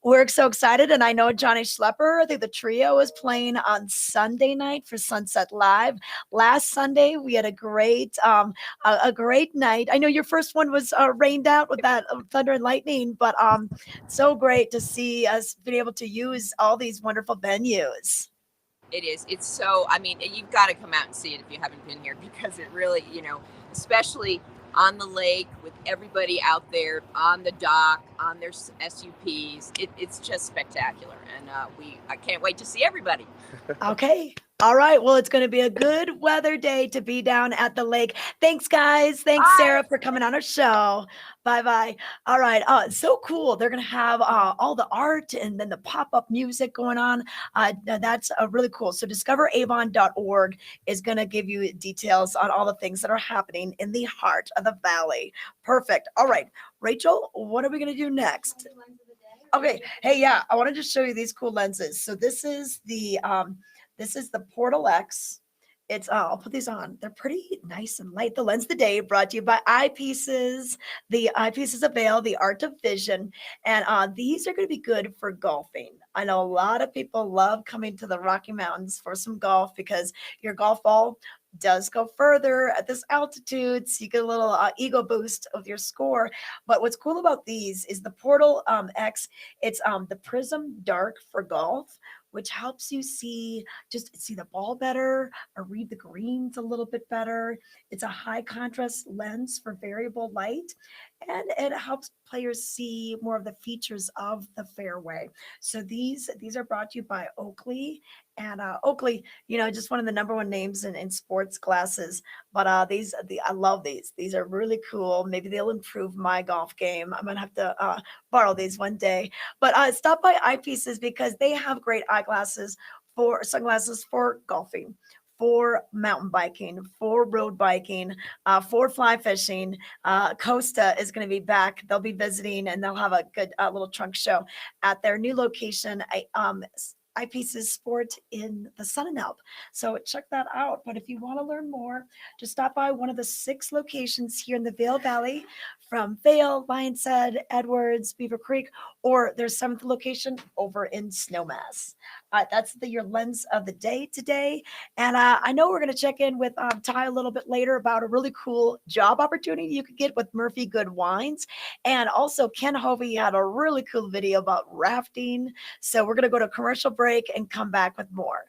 we're so excited. And I know Johnny Schlepper, I think the trio is playing on Sunday night for Sunset Live. Last Sunday, we had a great night. I know your first one was rained out with that thunder and lightning, but so great to see us being able to use all these wonderful venues. It is. It's so, I mean, you've got to come out and see it if you haven't been here, because it really, especially on the lake with everybody out there on the dock, on their SUPs, it's just spectacular. And I can't wait to see everybody. Okay. All right. Well, it's going to be a good weather day to be down at the lake. Thanks, guys. Thanks, Bye. Sarah, for coming on our show. Bye-bye. All right. So cool. They're going to have all the art and then the pop-up music going on. That's really cool. So discoveravon.org is going to give you details on all the things that are happening in the heart of the valley. Perfect. All right. Rachel, what are we going to do next? Okay. Hey, yeah, I want to just show you these cool lenses. So this is the Portal X. It's I'll put these on. They're pretty nice and light. The lens of the day brought to you by Eyepieces. The Eyepieces of Vail, the art of vision. And these are going to be good for golfing. I know a lot of people love coming to the Rocky Mountains for some golf because your golf ball does go further at this altitude, so you get a little ego boost of your score. But what's cool about these is the Portal X. It's the Prism Dark for golf, which helps you see the ball better or read the greens a little bit better. It's a high contrast lens for variable light, and it helps players see more of the features of the fairway. So these are brought to you by Oakley. And Oakley, just one of the number one names in sports glasses. But I love these. These are really cool. Maybe they'll improve my golf game. I'm gonna have to borrow these one day. But stop by Eyepieces because they have great eyeglasses for sunglasses for golfing, for mountain biking, for road biking, for fly fishing. Costa is going to be back. They'll be visiting and they'll have a good little trunk show at their new location. Eyepieces Sport in the Sun and Alp. So check that out. But if you want to learn more, just stop by one of the 6 locations here in the Vail Valley, from Vail, Lions Head, Edwards, Beaver Creek, or their 7th location over in Snowmass. That's your lens of the day today. And I know we're going to check in with Ty a little bit later about a really cool job opportunity you could get with Murphy Good Wines. And also Ken Hovey had a really cool video about rafting. So we're going to go to a commercial break and come back with more.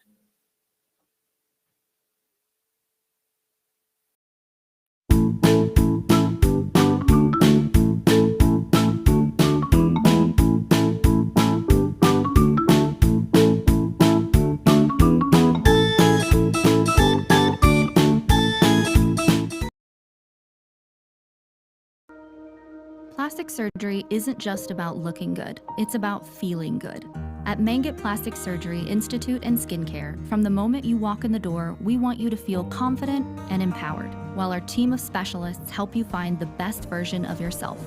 Plastic surgery isn't just about looking good, it's about feeling good. At Mangett Plastic Surgery Institute and Skincare, from the moment you walk in the door, we want you to feel confident and empowered, while our team of specialists help you find the best version of yourself.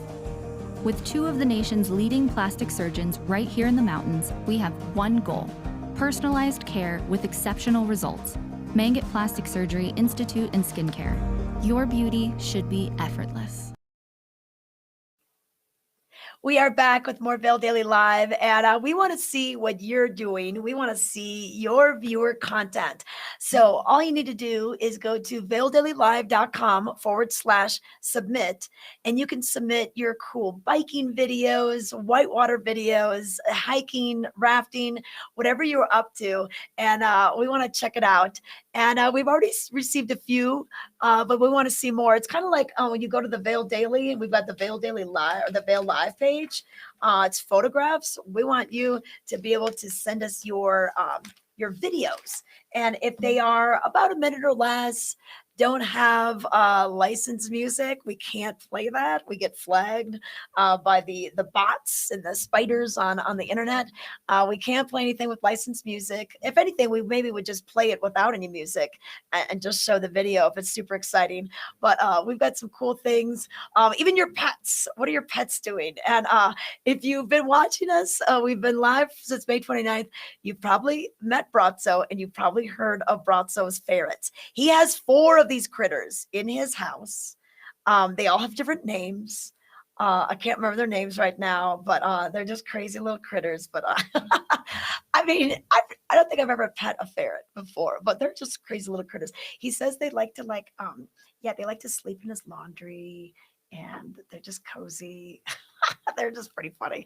With 2 of the nation's leading plastic surgeons right here in the mountains, we have one goal: personalized care with exceptional results. Mangett Plastic Surgery Institute and Skincare. Your beauty should be effortless. We are back with more Vail Daily Live, and we want to see what you're doing. We want to see your viewer content. So all you need to do is go to vaildailylive.com/submit, and you can submit your cool biking videos, whitewater videos, hiking, rafting, whatever you're up to. And we want to check it out. And we've already received a few, but we want to see more. It's kind of like when you go to the Vail Daily, and we've got the Vail Daily Live or the Vail Live page. It's photographs. We want you to be able to send us your videos. And if they are about a minute or less, don't have licensed music, we can't play that. We get flagged by the bots and the spiders on the internet. We can't play anything with licensed music. If anything, we maybe would just play it without any music and just show the video if it's super exciting. But we've got some cool things. Even your pets. What are your pets doing? And if you've been watching us, we've been live since May 29th. You've probably met Brazzo, and you've probably heard of Brazzo's ferrets. He has 4 of these critters in his house. They all have different names. I can't remember their names right now, but they're just crazy little critters. But I mean, I don't think I've ever pet a ferret before, but they're just crazy little critters. He says they like to they like to sleep in his laundry, and they're just cozy. They're just pretty funny.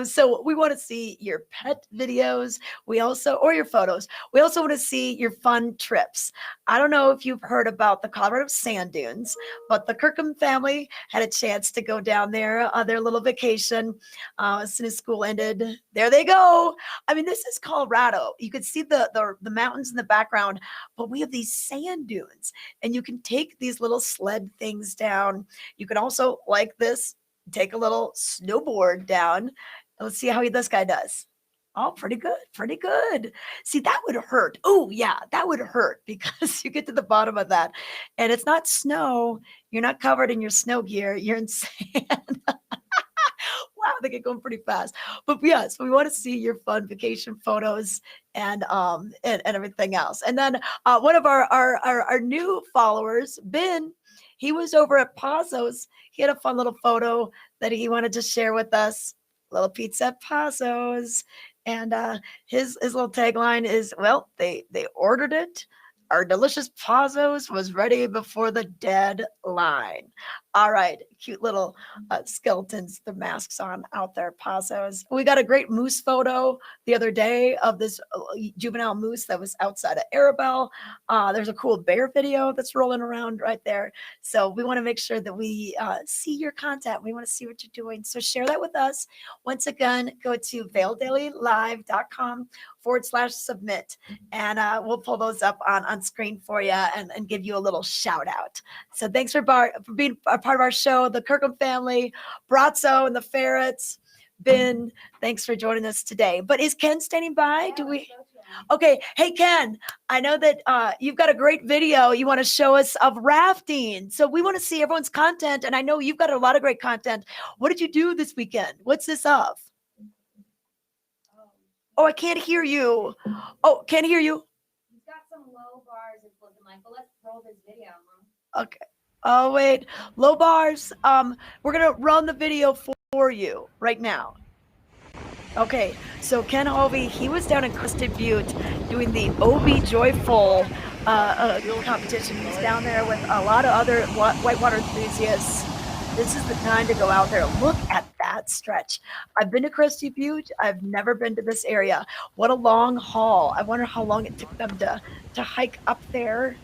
So we want to see your pet videos. Or your photos. We also want to see your fun trips. I don't know if you've heard about the Colorado sand dunes, but the Kirkham family had a chance to go down there on their little vacation as soon as school ended. There they go. I mean, this is Colorado. You could see the mountains in the background, but we have these sand dunes, and you can take these little sled things down. You can also, like this, take a little snowboard down. Let's see how this guy does. Oh, pretty good, pretty good. See, that would hurt. Oh, yeah, that would hurt because you get to the bottom of that and it's not snow. You're not covered in your snow gear. You're in sand. Wow, they get going pretty fast. But yes, we want to see your fun vacation photos and everything else. And then one of our new followers, Ben, he was over at Pazos. He had a fun little photo that he wanted to share with us. Little pizza at Pazos. And his little tagline is, well, they ordered it. Our delicious Pazos was ready before the deadline. All right, cute little skeletons, the masks on out there, Pazos. We got a great moose photo the other day of this juvenile moose that was outside of Arabelle. There's a cool bear video that's rolling around right there. So we want to make sure that we see your content. We want to see what you're doing. So share that with us. Once again, go to vaildailylive.com/submit, and we'll pull those up on screen for you and give you a little shout out. So thanks for being a part of our show, the Kirkham family, Brazzo and the ferrets. Ben, thanks for joining us today. But is Ken standing by? Do we? Okay. Hey, Ken, I know that you've got a great video you want to show us of rafting. So we want to see everyone's content. And I know you've got a lot of great content. What did you do this weekend? What's this of? Oh, I can't hear you. Oh, can't hear you. He's got some low bars and looking like, but let's roll this video, Mom. Okay. Oh, wait. Low bars. We're going to run the video for you right now. Okay. So Ken Hovey, he was down in Crested Butte doing the OB Joyful competition. He's down there with a lot of other whitewater enthusiasts. This is the time to go out there. Look at that stretch. I've been to Crested Butte. I've never been to this area. What a long haul. I wonder how long it took them to hike up there.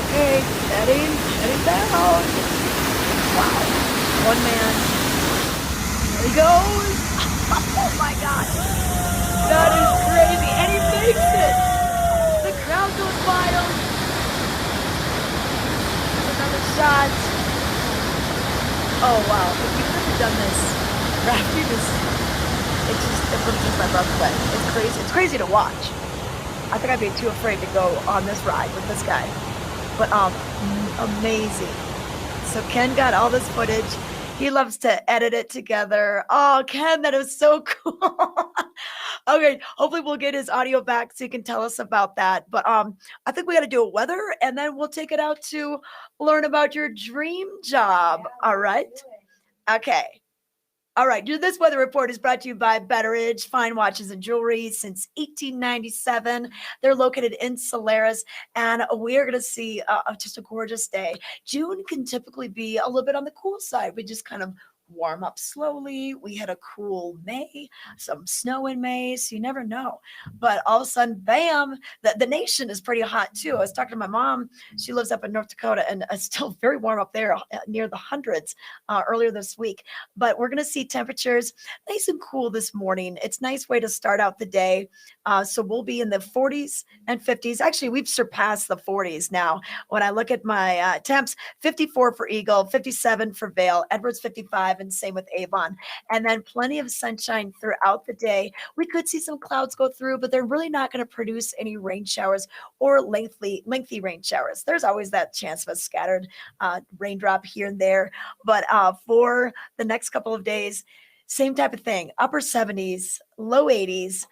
Okay, heading down. Wow. One man. There he goes. Oh my God. That is crazy. And he makes it. The crowd goes wild. Another shot. Oh wow. If you've never done this, rafting is, it really takes my breath away. It's crazy. It's crazy to watch. I think I'd be too afraid to go on this ride with this guy. But amazing. So Ken got all this footage. He loves to edit it together. Oh, Ken, that is so cool. Okay, hopefully we'll get his audio back so you can tell us about that. But I think we got to do a weather, and then we'll take it out to learn about your dream job. All right? Okay. All right. This weather report is brought to you by Betteridge Fine Watches and Jewelry since 1897. They're located in Solaris, and we are going to see just a gorgeous day. June can typically be a little bit on the cool side. We just kind of warm up slowly. We had a cool May, some snow in May, so you never know. But all of a sudden, bam, the nation is pretty hot too. I was talking to my mom. She lives up in North Dakota, and it's still very warm up there, near the hundreds earlier this week. But we're going to see temperatures nice and cool this morning. It's a nice way to start out the day. So we'll be in the 40s and 50s. Actually, we've surpassed the 40s now. When I look at my temps, 54 for Eagle, 57 for Vail, Edwards 55, and same with Avon. And then plenty of sunshine throughout the day. We could see some clouds go through, but they're really not going to produce any rain showers or lengthy rain showers. There's always that chance of a scattered raindrop here and there. But for the next couple of days, same type of thing, upper 70s, low 80s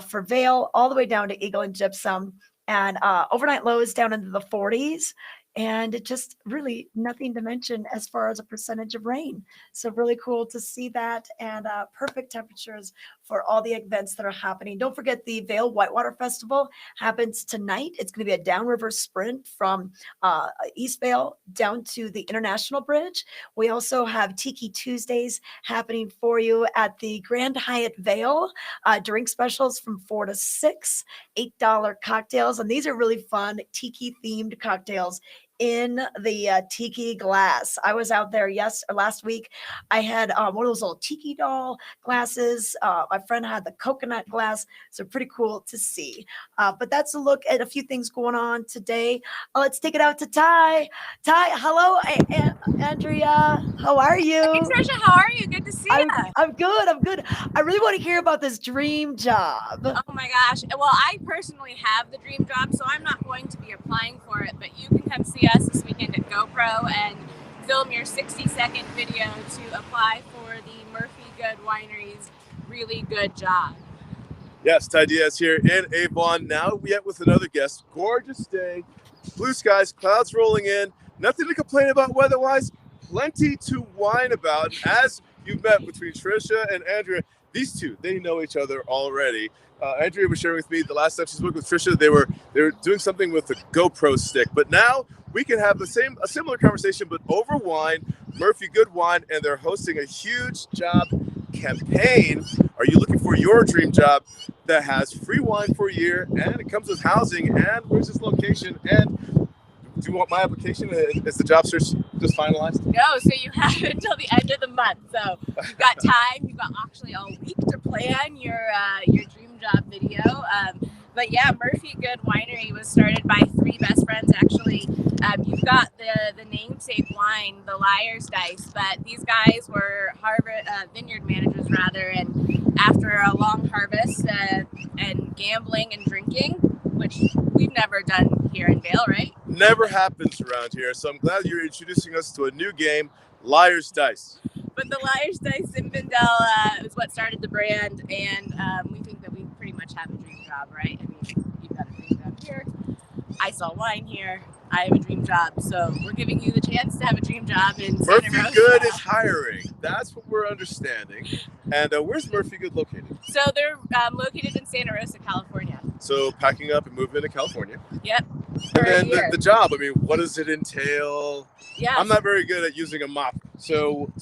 for Vail, all the way down to Eagle and Gypsum, and overnight lows down into the 40s. And it just really nothing to mention as far as a percentage of rain. So really cool to see that, and perfect temperatures for all the events that are happening. Don't forget the Vail Whitewater Festival happens tonight. It's going to be a downriver sprint from East Vail down to the International Bridge. We also have Tiki Tuesdays happening for you at the Grand Hyatt Vail. Drink specials from 4 to 6, $8 cocktails. And these are really fun tiki themed cocktails in the tiki glass. I was out there last week. I had one of those little tiki doll glasses. My friend had the coconut glass. So pretty cool to see. But that's a look at a few things going on today. Let's take it out to Ty. Ty, hello, Andrea. How are you? Hey, Trisha, how are you? Good to see you. I'm good. I'm good. I really want to hear about this dream job. Oh my gosh. Well, I personally have the dream job, so I'm not going to be applying for it, but you can come see us this weekend at GoPro and film your 60-second video to apply for the Murphy Good Winery's Really Good Job. Yes, Ty Diaz here in Avon. Now yet with another guest. Gorgeous day, blue skies, clouds rolling in. Nothing to complain about weather-wise. Plenty to whine about. As you've met between Trisha and Andrea, these two, they know each other already. Andrea was sharing with me the last time she spoke with Trisha, they were doing something with a GoPro stick. But now we can have a similar conversation, but over wine, Murphy Good Wine, and they're hosting a huge job campaign. Are you looking for your dream job that has free wine for a year, and it comes with housing, and where's this location, and do you want my application? Is the job search just finalized? No, so you have until the end of the month. So you've got time. You've got actually all week to plan your dream job video. But yeah, Murphy Good Winery was started by 3 best friends. Actually, you've got the namesake wine, the Liar's Dice, but these guys were vineyard managers rather, and after a long harvest and gambling and drinking, which we've never done here in Vail, right? Never happens around here, so I'm glad you're introducing us to a new game, Liar's Dice. But the Liar's Dice in Zinfandel is what started the brand, and we think that we pretty much have a dream job, right? I mean, you've got a dream job here. I sell wine here. I have a dream job, so we're giving you the chance to have a dream job in Santa Rosa. Murphy Good is hiring. That's what we're understanding. And where's Murphy Good located? So they're located in Santa Rosa, California. So packing up and moving to California. Yep. And then the job, I mean, what does it entail? Yeah. I'm not very good at using a mop. So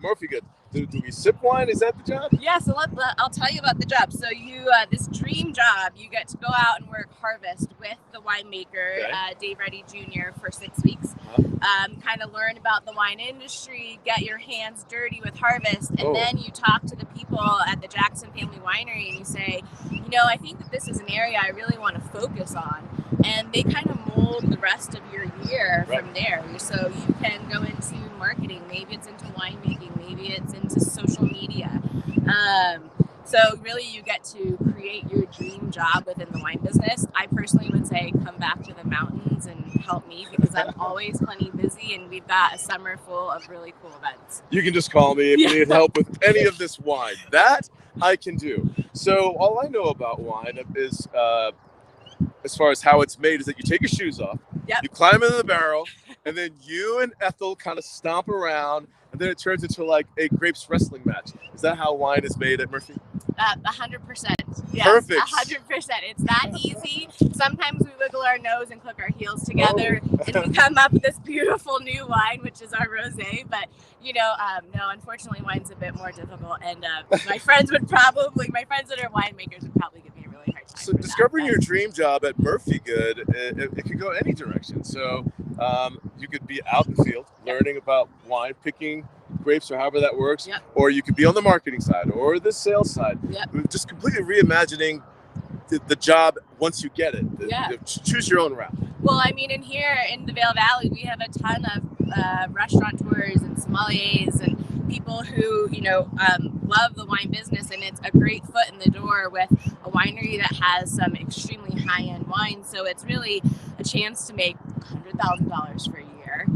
Murphy Good, do we sip wine? Is that the job? Yeah, so I'll tell you about the job. So you, this dream job, you get to go out and work harvest with the winemaker, Dave Reddy Jr. for 6 weeks. Kind of learn about the wine industry, get your hands dirty with harvest, and then you talk to the people at the Jackson Family Winery and you say, you know, I think that this is an area I really want to focus on. And they kind of mold the rest of your year from there. So you can go into marketing, maybe it's into winemaking, maybe it's into social media. So really you get to create your dream job within the wine business. I personally would say come back to the mountains and help me because I'm always plenty busy and we've got a summer full of really cool events. You can just call me if you need help with any of this wine. That I can do. So all I know about wine is, as far as how it's made, is that you take your shoes off, you climb into the barrel, and then you and Ethel kind of stomp around and then it turns into like a grapes wrestling match. Is that how wine is made at Murphy? 100%. Yes, Perfect. 100%. It's that easy. Sometimes we wiggle our nose and click our heels together, and we come up with this beautiful new wine, which is our rosé. But no, unfortunately, wine's a bit more difficult. And my friends that are winemakers would probably give me a really hard time. So discovering your dream job at Murphy Good, it could go any direction. So you could be out in the field learning about wine, picking grapes or however that works, or you could be on the marketing side or the sales side. Just completely reimagining the job once you get it. Choose your own route. Well, I mean, in here in the Vail Valley, we have a ton of restaurateurs and sommeliers and people who, love the wine business, and it's a great foot in the door with a winery that has some extremely high-end wine. So it's really a chance to make $100,000 for a year,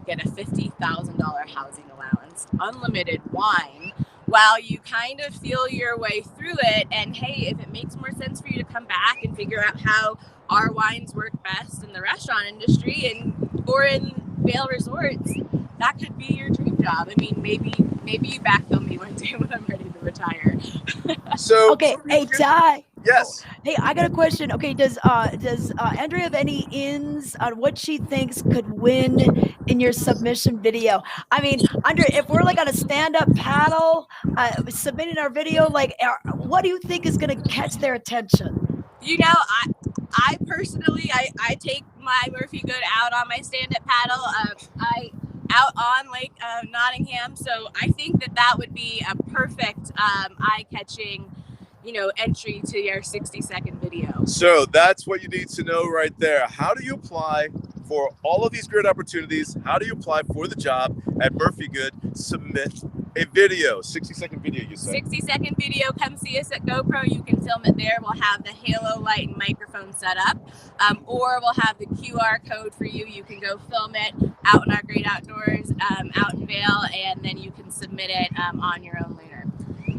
get a $50,000 housing allowance, unlimited wine, while you kind of feel your way through it. And hey, if it makes more sense for you to come back and figure out how our wines work best in the restaurant industry or in Vail Resorts, that could be your dream job. I mean, maybe you backfill me one day when I'm ready to retire. So okay, hey Ty. Yes. Hey, I got a question. Okay, does Andrea have any ins on what she thinks could win in your submission video? I mean, Andrea, if we're like on a stand-up paddle submitting our video, like, what do you think is going to catch their attention? I personally, I take my Murphy Good out on my stand-up paddle. Out on Lake Nottingham, so I think that would be a perfect eye-catching, entry to your 60-second video. So that's what you need to know right there. How do you apply for all of these great opportunities? How do you apply for the job at Murphy Good? Submit a video, 60-second video, you say? 60-second video. Come see us at GoPro. You can film it there. We'll have the halo light and microphone set up, or we'll have the QR code for you. You can go film it out in our great outdoors, out in Vail, and then you can submit it on your own later.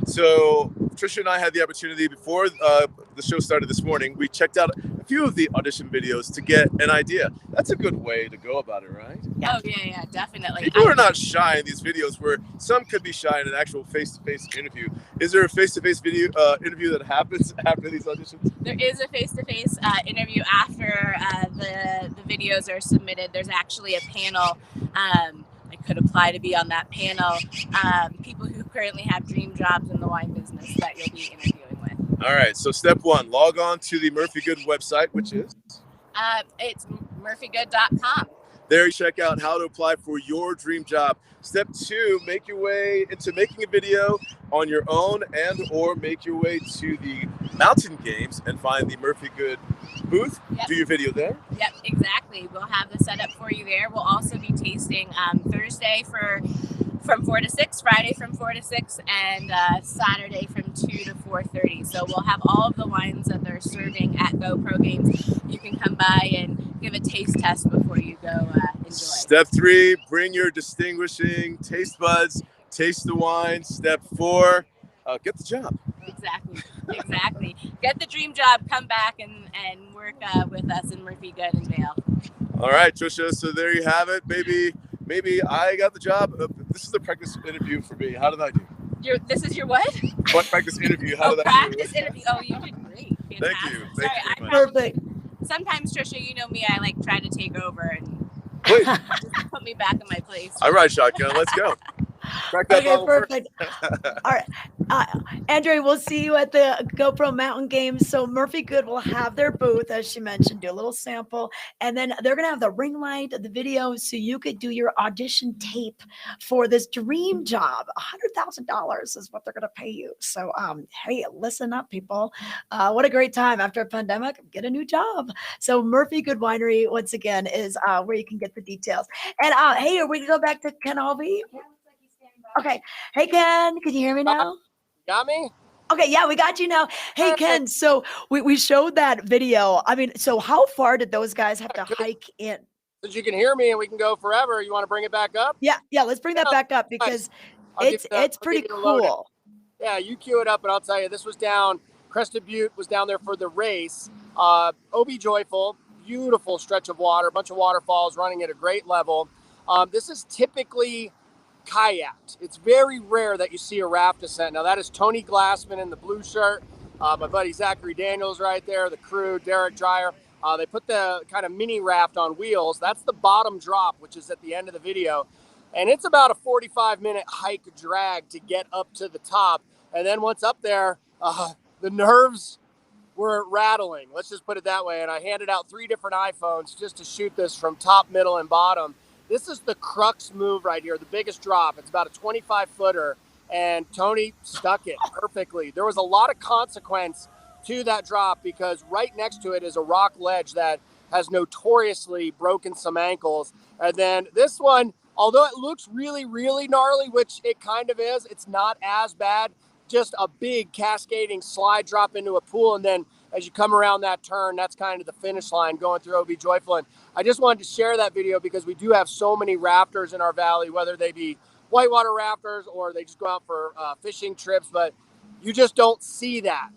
So Trisha and I had the opportunity before the show started this morning. We checked out a few of the audition videos to get an idea. That's a good way to go about it, right? Oh, yeah, definitely. People are not shy in these videos, where some could be shy in an actual face-to-face interview. Is there a face-to-face video interview that happens after these auditions? There is a face-to-face interview after the videos are submitted. There's actually a panel. I could apply to be on that panel. People who currently have dream jobs in the wine business that you'll be interviewing with. All right. So step one, log on to the Murphy Good website, which is? It's murphygood.com. There you check out how to apply for your dream job. Step two, make your way into making a video on your own and or make your way to the mountain games and find the Murphy Good booth. Yep. Do your video there. Yep, exactly. We'll have the setup for you there. We'll also be tasting Thursday from 4 to 6, Friday from 4 to 6, and Saturday from 2 to 4:30. So we'll have all of the wines that they're serving at GoPro games. You can come by and give a taste test before you go enjoy. Step 3, bring your distinguishing taste buds, taste the wine. Step 4, get the job. Exactly. Get the dream job, come back and work with us in Murphy Good in Vail. All right, Trisha, so there you have it. Maybe I got the job. This is the practice interview for me. How did I do? This is your what? What practice interview? How did I do? Practice interview. Oh, you did great. Fantastic. Thank you. Sorry, Perfect. Sometimes, Trisha, you know me, I like try to take over and Please. just put me back in my place. All right, shotgun. Let's go. Okay, perfect. All right, Andrea, we'll see you at the GoPro Mountain Games. So Murphy Good will have their booth, as she mentioned, do a little sample, and then they're gonna have the ring light, the video, so you could do your audition tape for this dream job. $100,000 is what they're gonna pay you. So, hey, listen up, people. What a great time after a pandemic. Get a new job. So Murphy Good Winery, once again, is where you can get the details. And hey, are we gonna go back to Ken Alvey? Okay. Hey, Ken, can you hear me now? Got me? Okay, yeah, we got you now. Hey, Ken, so we showed that video. I mean, so how far did those guys have to hike in? Since you can hear me and we can go forever, you want to bring it back up? Yeah, let's bring that back up because it's pretty cool. Yeah, you cue it up and I'll tell you, this was down, Crested Butte was down there for the race. OB Joyful, beautiful stretch of water, a bunch of waterfalls running at a great level. This is typically kayaked. It's very rare that you see a raft descent. Now that is Tony Glassman in the blue shirt. My buddy Zachary Daniels right there, the crew, Derek Dreyer. They put the kind of mini raft on wheels. That's the bottom drop, which is at the end of the video. And it's about a 45-minute hike drag to get up to the top. And then once up there, the nerves were rattling. Let's just put it that way. And I handed out 3 different iPhones just to shoot this from top, middle, and bottom. This is the crux move right here, the biggest drop. It's about a 25-footer, and Tony stuck it perfectly. There was a lot of consequence to that drop because right next to it is a rock ledge that has notoriously broken some ankles. And then this one, although it looks really, really gnarly, which it kind of is, it's not as bad. Just a big cascading slide drop into a pool, and then as you come around that turn, that's kind of the finish line going through OB Joyful. And I just wanted to share that video because we do have so many rafters in our valley, whether they be whitewater rafters or they just go out for fishing trips, but you just don't see that.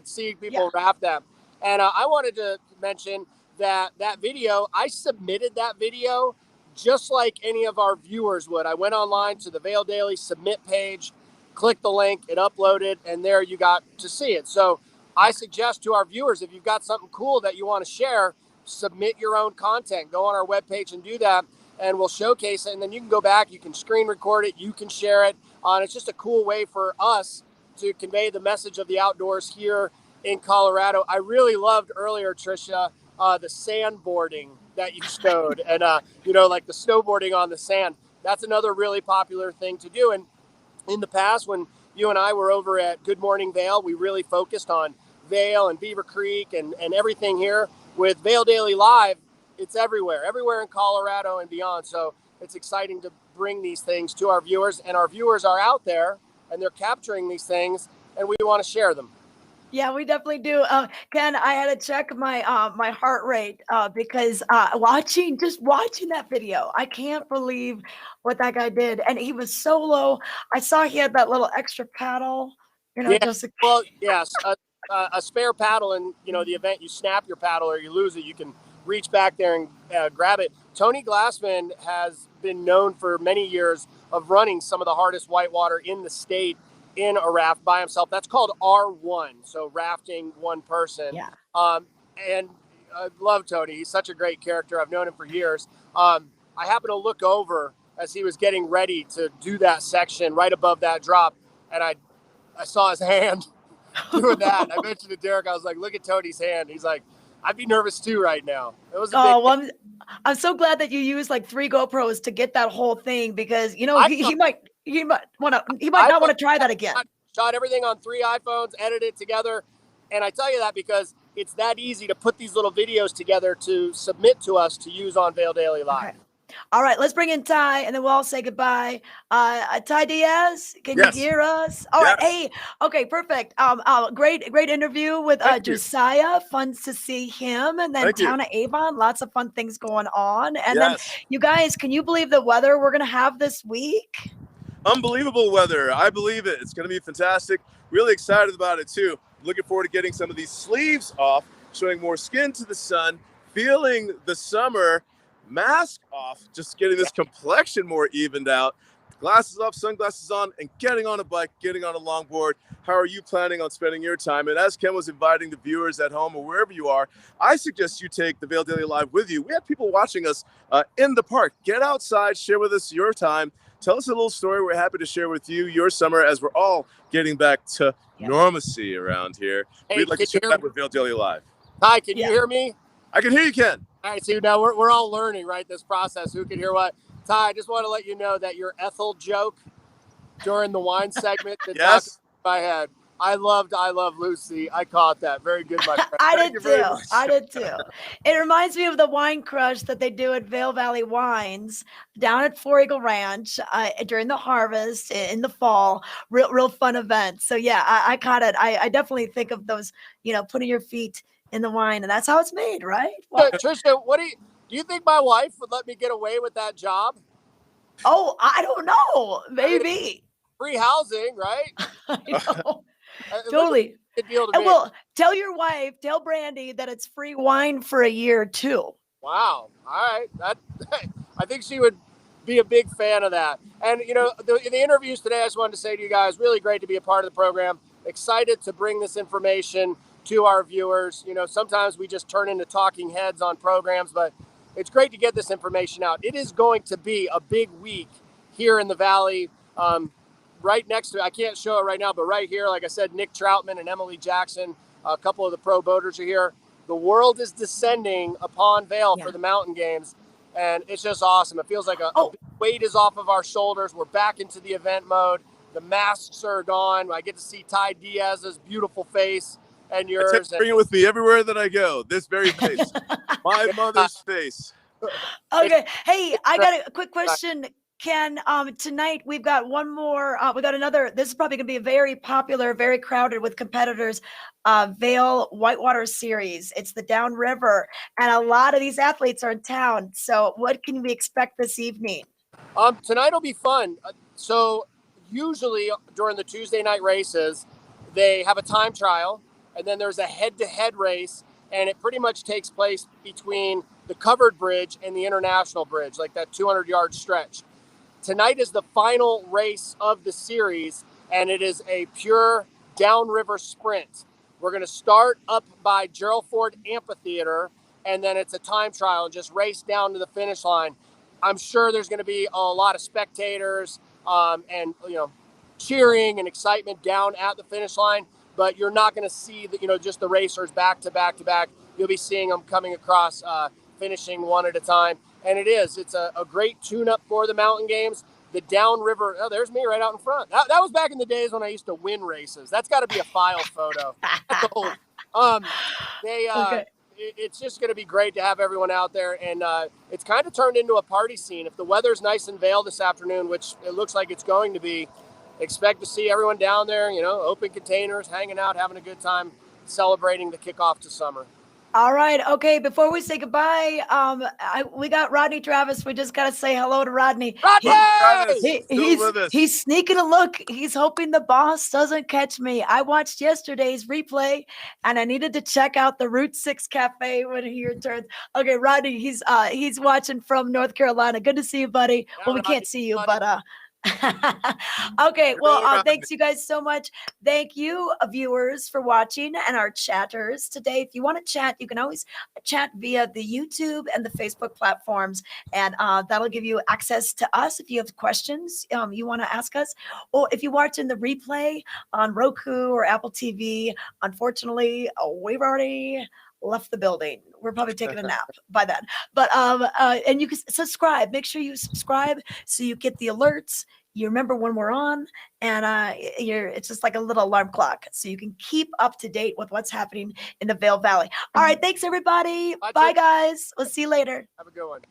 See people raft them. And I wanted to mention that video, I submitted that video just like any of our viewers would. I went online to the Vail Daily submit page, click the link, it uploaded, and there you got to see it. So I suggest to our viewers, if you've got something cool that you want to share, submit your own content. Go on our webpage and do that, and we'll showcase it. And then you can go back, you can screen record it, you can share it. And it's just a cool way for us to convey the message of the outdoors here in Colorado. I really loved earlier, Tricia, the sandboarding that you showed, and like the snowboarding on the sand. That's another really popular thing to do. And in the past, when you and I were over at Good Morning Vail, we really focused on Vail and Beaver Creek and everything here. With Vail Daily Live, it's everywhere in Colorado and beyond. So it's exciting to bring these things to our viewers, and our viewers are out there and they're capturing these things, and we want to share them. Yeah, we definitely do. Ken, I had to check my my heart rate because watching that video, I can't believe what that guy did, and he was solo. I saw he had that little extra paddle, just yes, a spare paddle, and the event you snap your paddle or you lose it, you can reach back there and grab it. Tony Glassman has been known for many years of running some of the hardest whitewater in the state in a raft by himself. That's called R1, so rafting one person. Yeah. And I love Tony. He's such a great character. I've known him for years. I happened to look over as he was getting ready to do that section right above that drop, and I saw his hand doing that. I mentioned to Derek, I was like, look at Tony's hand. He's like, I'd be nervous too right now. It was I'm so glad that you used like 3 GoPros to get that whole thing, because he might not want to try that again. Shot everything on 3 iPhones, edited it together. And I tell you that because it's that easy to put these little videos together to submit to us to use on Vail Daily Live. Okay. All right, let's bring in Ty, and then we'll all say goodbye. Ty Diaz, can you hear us? All right, hey, okay, perfect. Great interview with Josiah. Fun to see him, and then Town of Avon. Lots of fun things going on. And then you guys, can you believe the weather we're gonna have this week? Unbelievable weather. I believe it. It's gonna be fantastic. Really excited about it too. Looking forward to getting some of these sleeves off, showing more skin to the sun, feeling the summer. Mask off, just getting this complexion more evened out. Glasses off, sunglasses on, and getting on a bike, getting on a longboard. How are you planning on spending your time? And as Ken was inviting the viewers at home or wherever you are, I suggest you take the Vail Daily Live with you. We have people watching us in the park. Get outside, share with us your time. Tell us a little story. We're happy to share with you your summer as we're all getting back to normalcy around here. Hey, we'd like to share that with Vail Daily Live. Hi, can you hear me? I can hear you, Ken. All right, so now we're all learning, right, this process. Who can hear what? Ty, I just want to let you know that your Ethel joke during the wine segment did not go through my head. I love Lucy. I caught that. Very good, my friend. I did too. It reminds me of the wine crush that they do at Vail Valley Wines down at Four Eagle Ranch during the harvest in the fall. Real fun event. So yeah, I caught it. I definitely think of those, putting your feet in the wine, and that's how it's made, right? Well, Tricia, do you think my wife would let me get away with that job? Oh, I don't know. Maybe. Free housing, right? I know. Totally. Good deal to me. Well, tell your wife, tell Brandy that it's free wine for a year too. Wow. All right. I think she would be a big fan of that. And, you know, the interviews today, I just wanted to say to you guys, really great to be a part of the program. Excited to bring this information to our viewers. You know, sometimes we just turn into talking heads on programs, but it's great to get this information out. It is going to be a big week here in the Valley. Right next to it, I can't show it right now, but right here, like I said, Nick Troutman and Emily Jackson, a couple of the pro boaters are here. The world is descending upon Vail for the mountain games, and it's just awesome. It feels like a big weight is off of our shoulders. We're back into the event mode. The masks are gone. I get to see Ty Diaz's beautiful face and yours. Bring it with me everywhere that I go. This very face, my mother's face. Okay. Hey, I got a quick question. Can tonight we've got one more, we got another, this is probably gonna be a very popular, very crowded with competitors, Vail Whitewater Series. It's the downriver, and a lot of these athletes are in town. So what can we expect this evening? Tonight will be fun. So usually during the Tuesday night races, they have a time trial, and then there's a head-to-head race, and it pretty much takes place between the covered bridge and the international bridge, like that 200-yard stretch. Tonight is the final race of the series, and it is a pure downriver sprint. We're going to start up by Gerald Ford Amphitheater, and then it's a time trial and just race down to the finish line. I'm sure there's going to be a lot of spectators and, you know, cheering and excitement down at the finish line, but you're not going to see the, you know, just the racers back to back to back. You'll be seeing them coming across, finishing one at a time. And it's a great tune-up for the mountain games. The downriver, oh, there's me right out in front. That was back in the days when I used to win races. That's got to be a file photo. It's just going to be great to have everyone out there, and it's kind of turned into a party scene. If the weather's nice in Vail this afternoon, which it looks like it's going to be, expect to see everyone down there, you know, open containers, hanging out, having a good time, celebrating the kickoff to summer. All right. Okay. Before we say goodbye, we got Rodney Travis. We just got to say hello to Rodney. He's sneaking a look. He's hoping the boss doesn't catch me. I watched yesterday's replay, and I needed to check out the Route 6 Cafe when he returns. Okay, Rodney, he's watching from North Carolina. Good to see you, buddy. Well, we can't see you, but okay, well, thanks you guys so much. Thank you, viewers, for watching, and our chatters today. If you want to chat, you can always chat via the YouTube and the Facebook platforms, and that'll give you access to us if you have questions you want to ask us, or if you're watching the replay on Roku or Apple TV. Unfortunately, we've already left the building. We're probably taking a nap by then. But and you can subscribe. Make sure you subscribe so you get the alerts. You remember when we're on, and it's just like a little alarm clock, so you can keep up to date with what's happening in the Vail Valley. All right, thanks everybody. Bye guys. We'll see you later. Have a good one.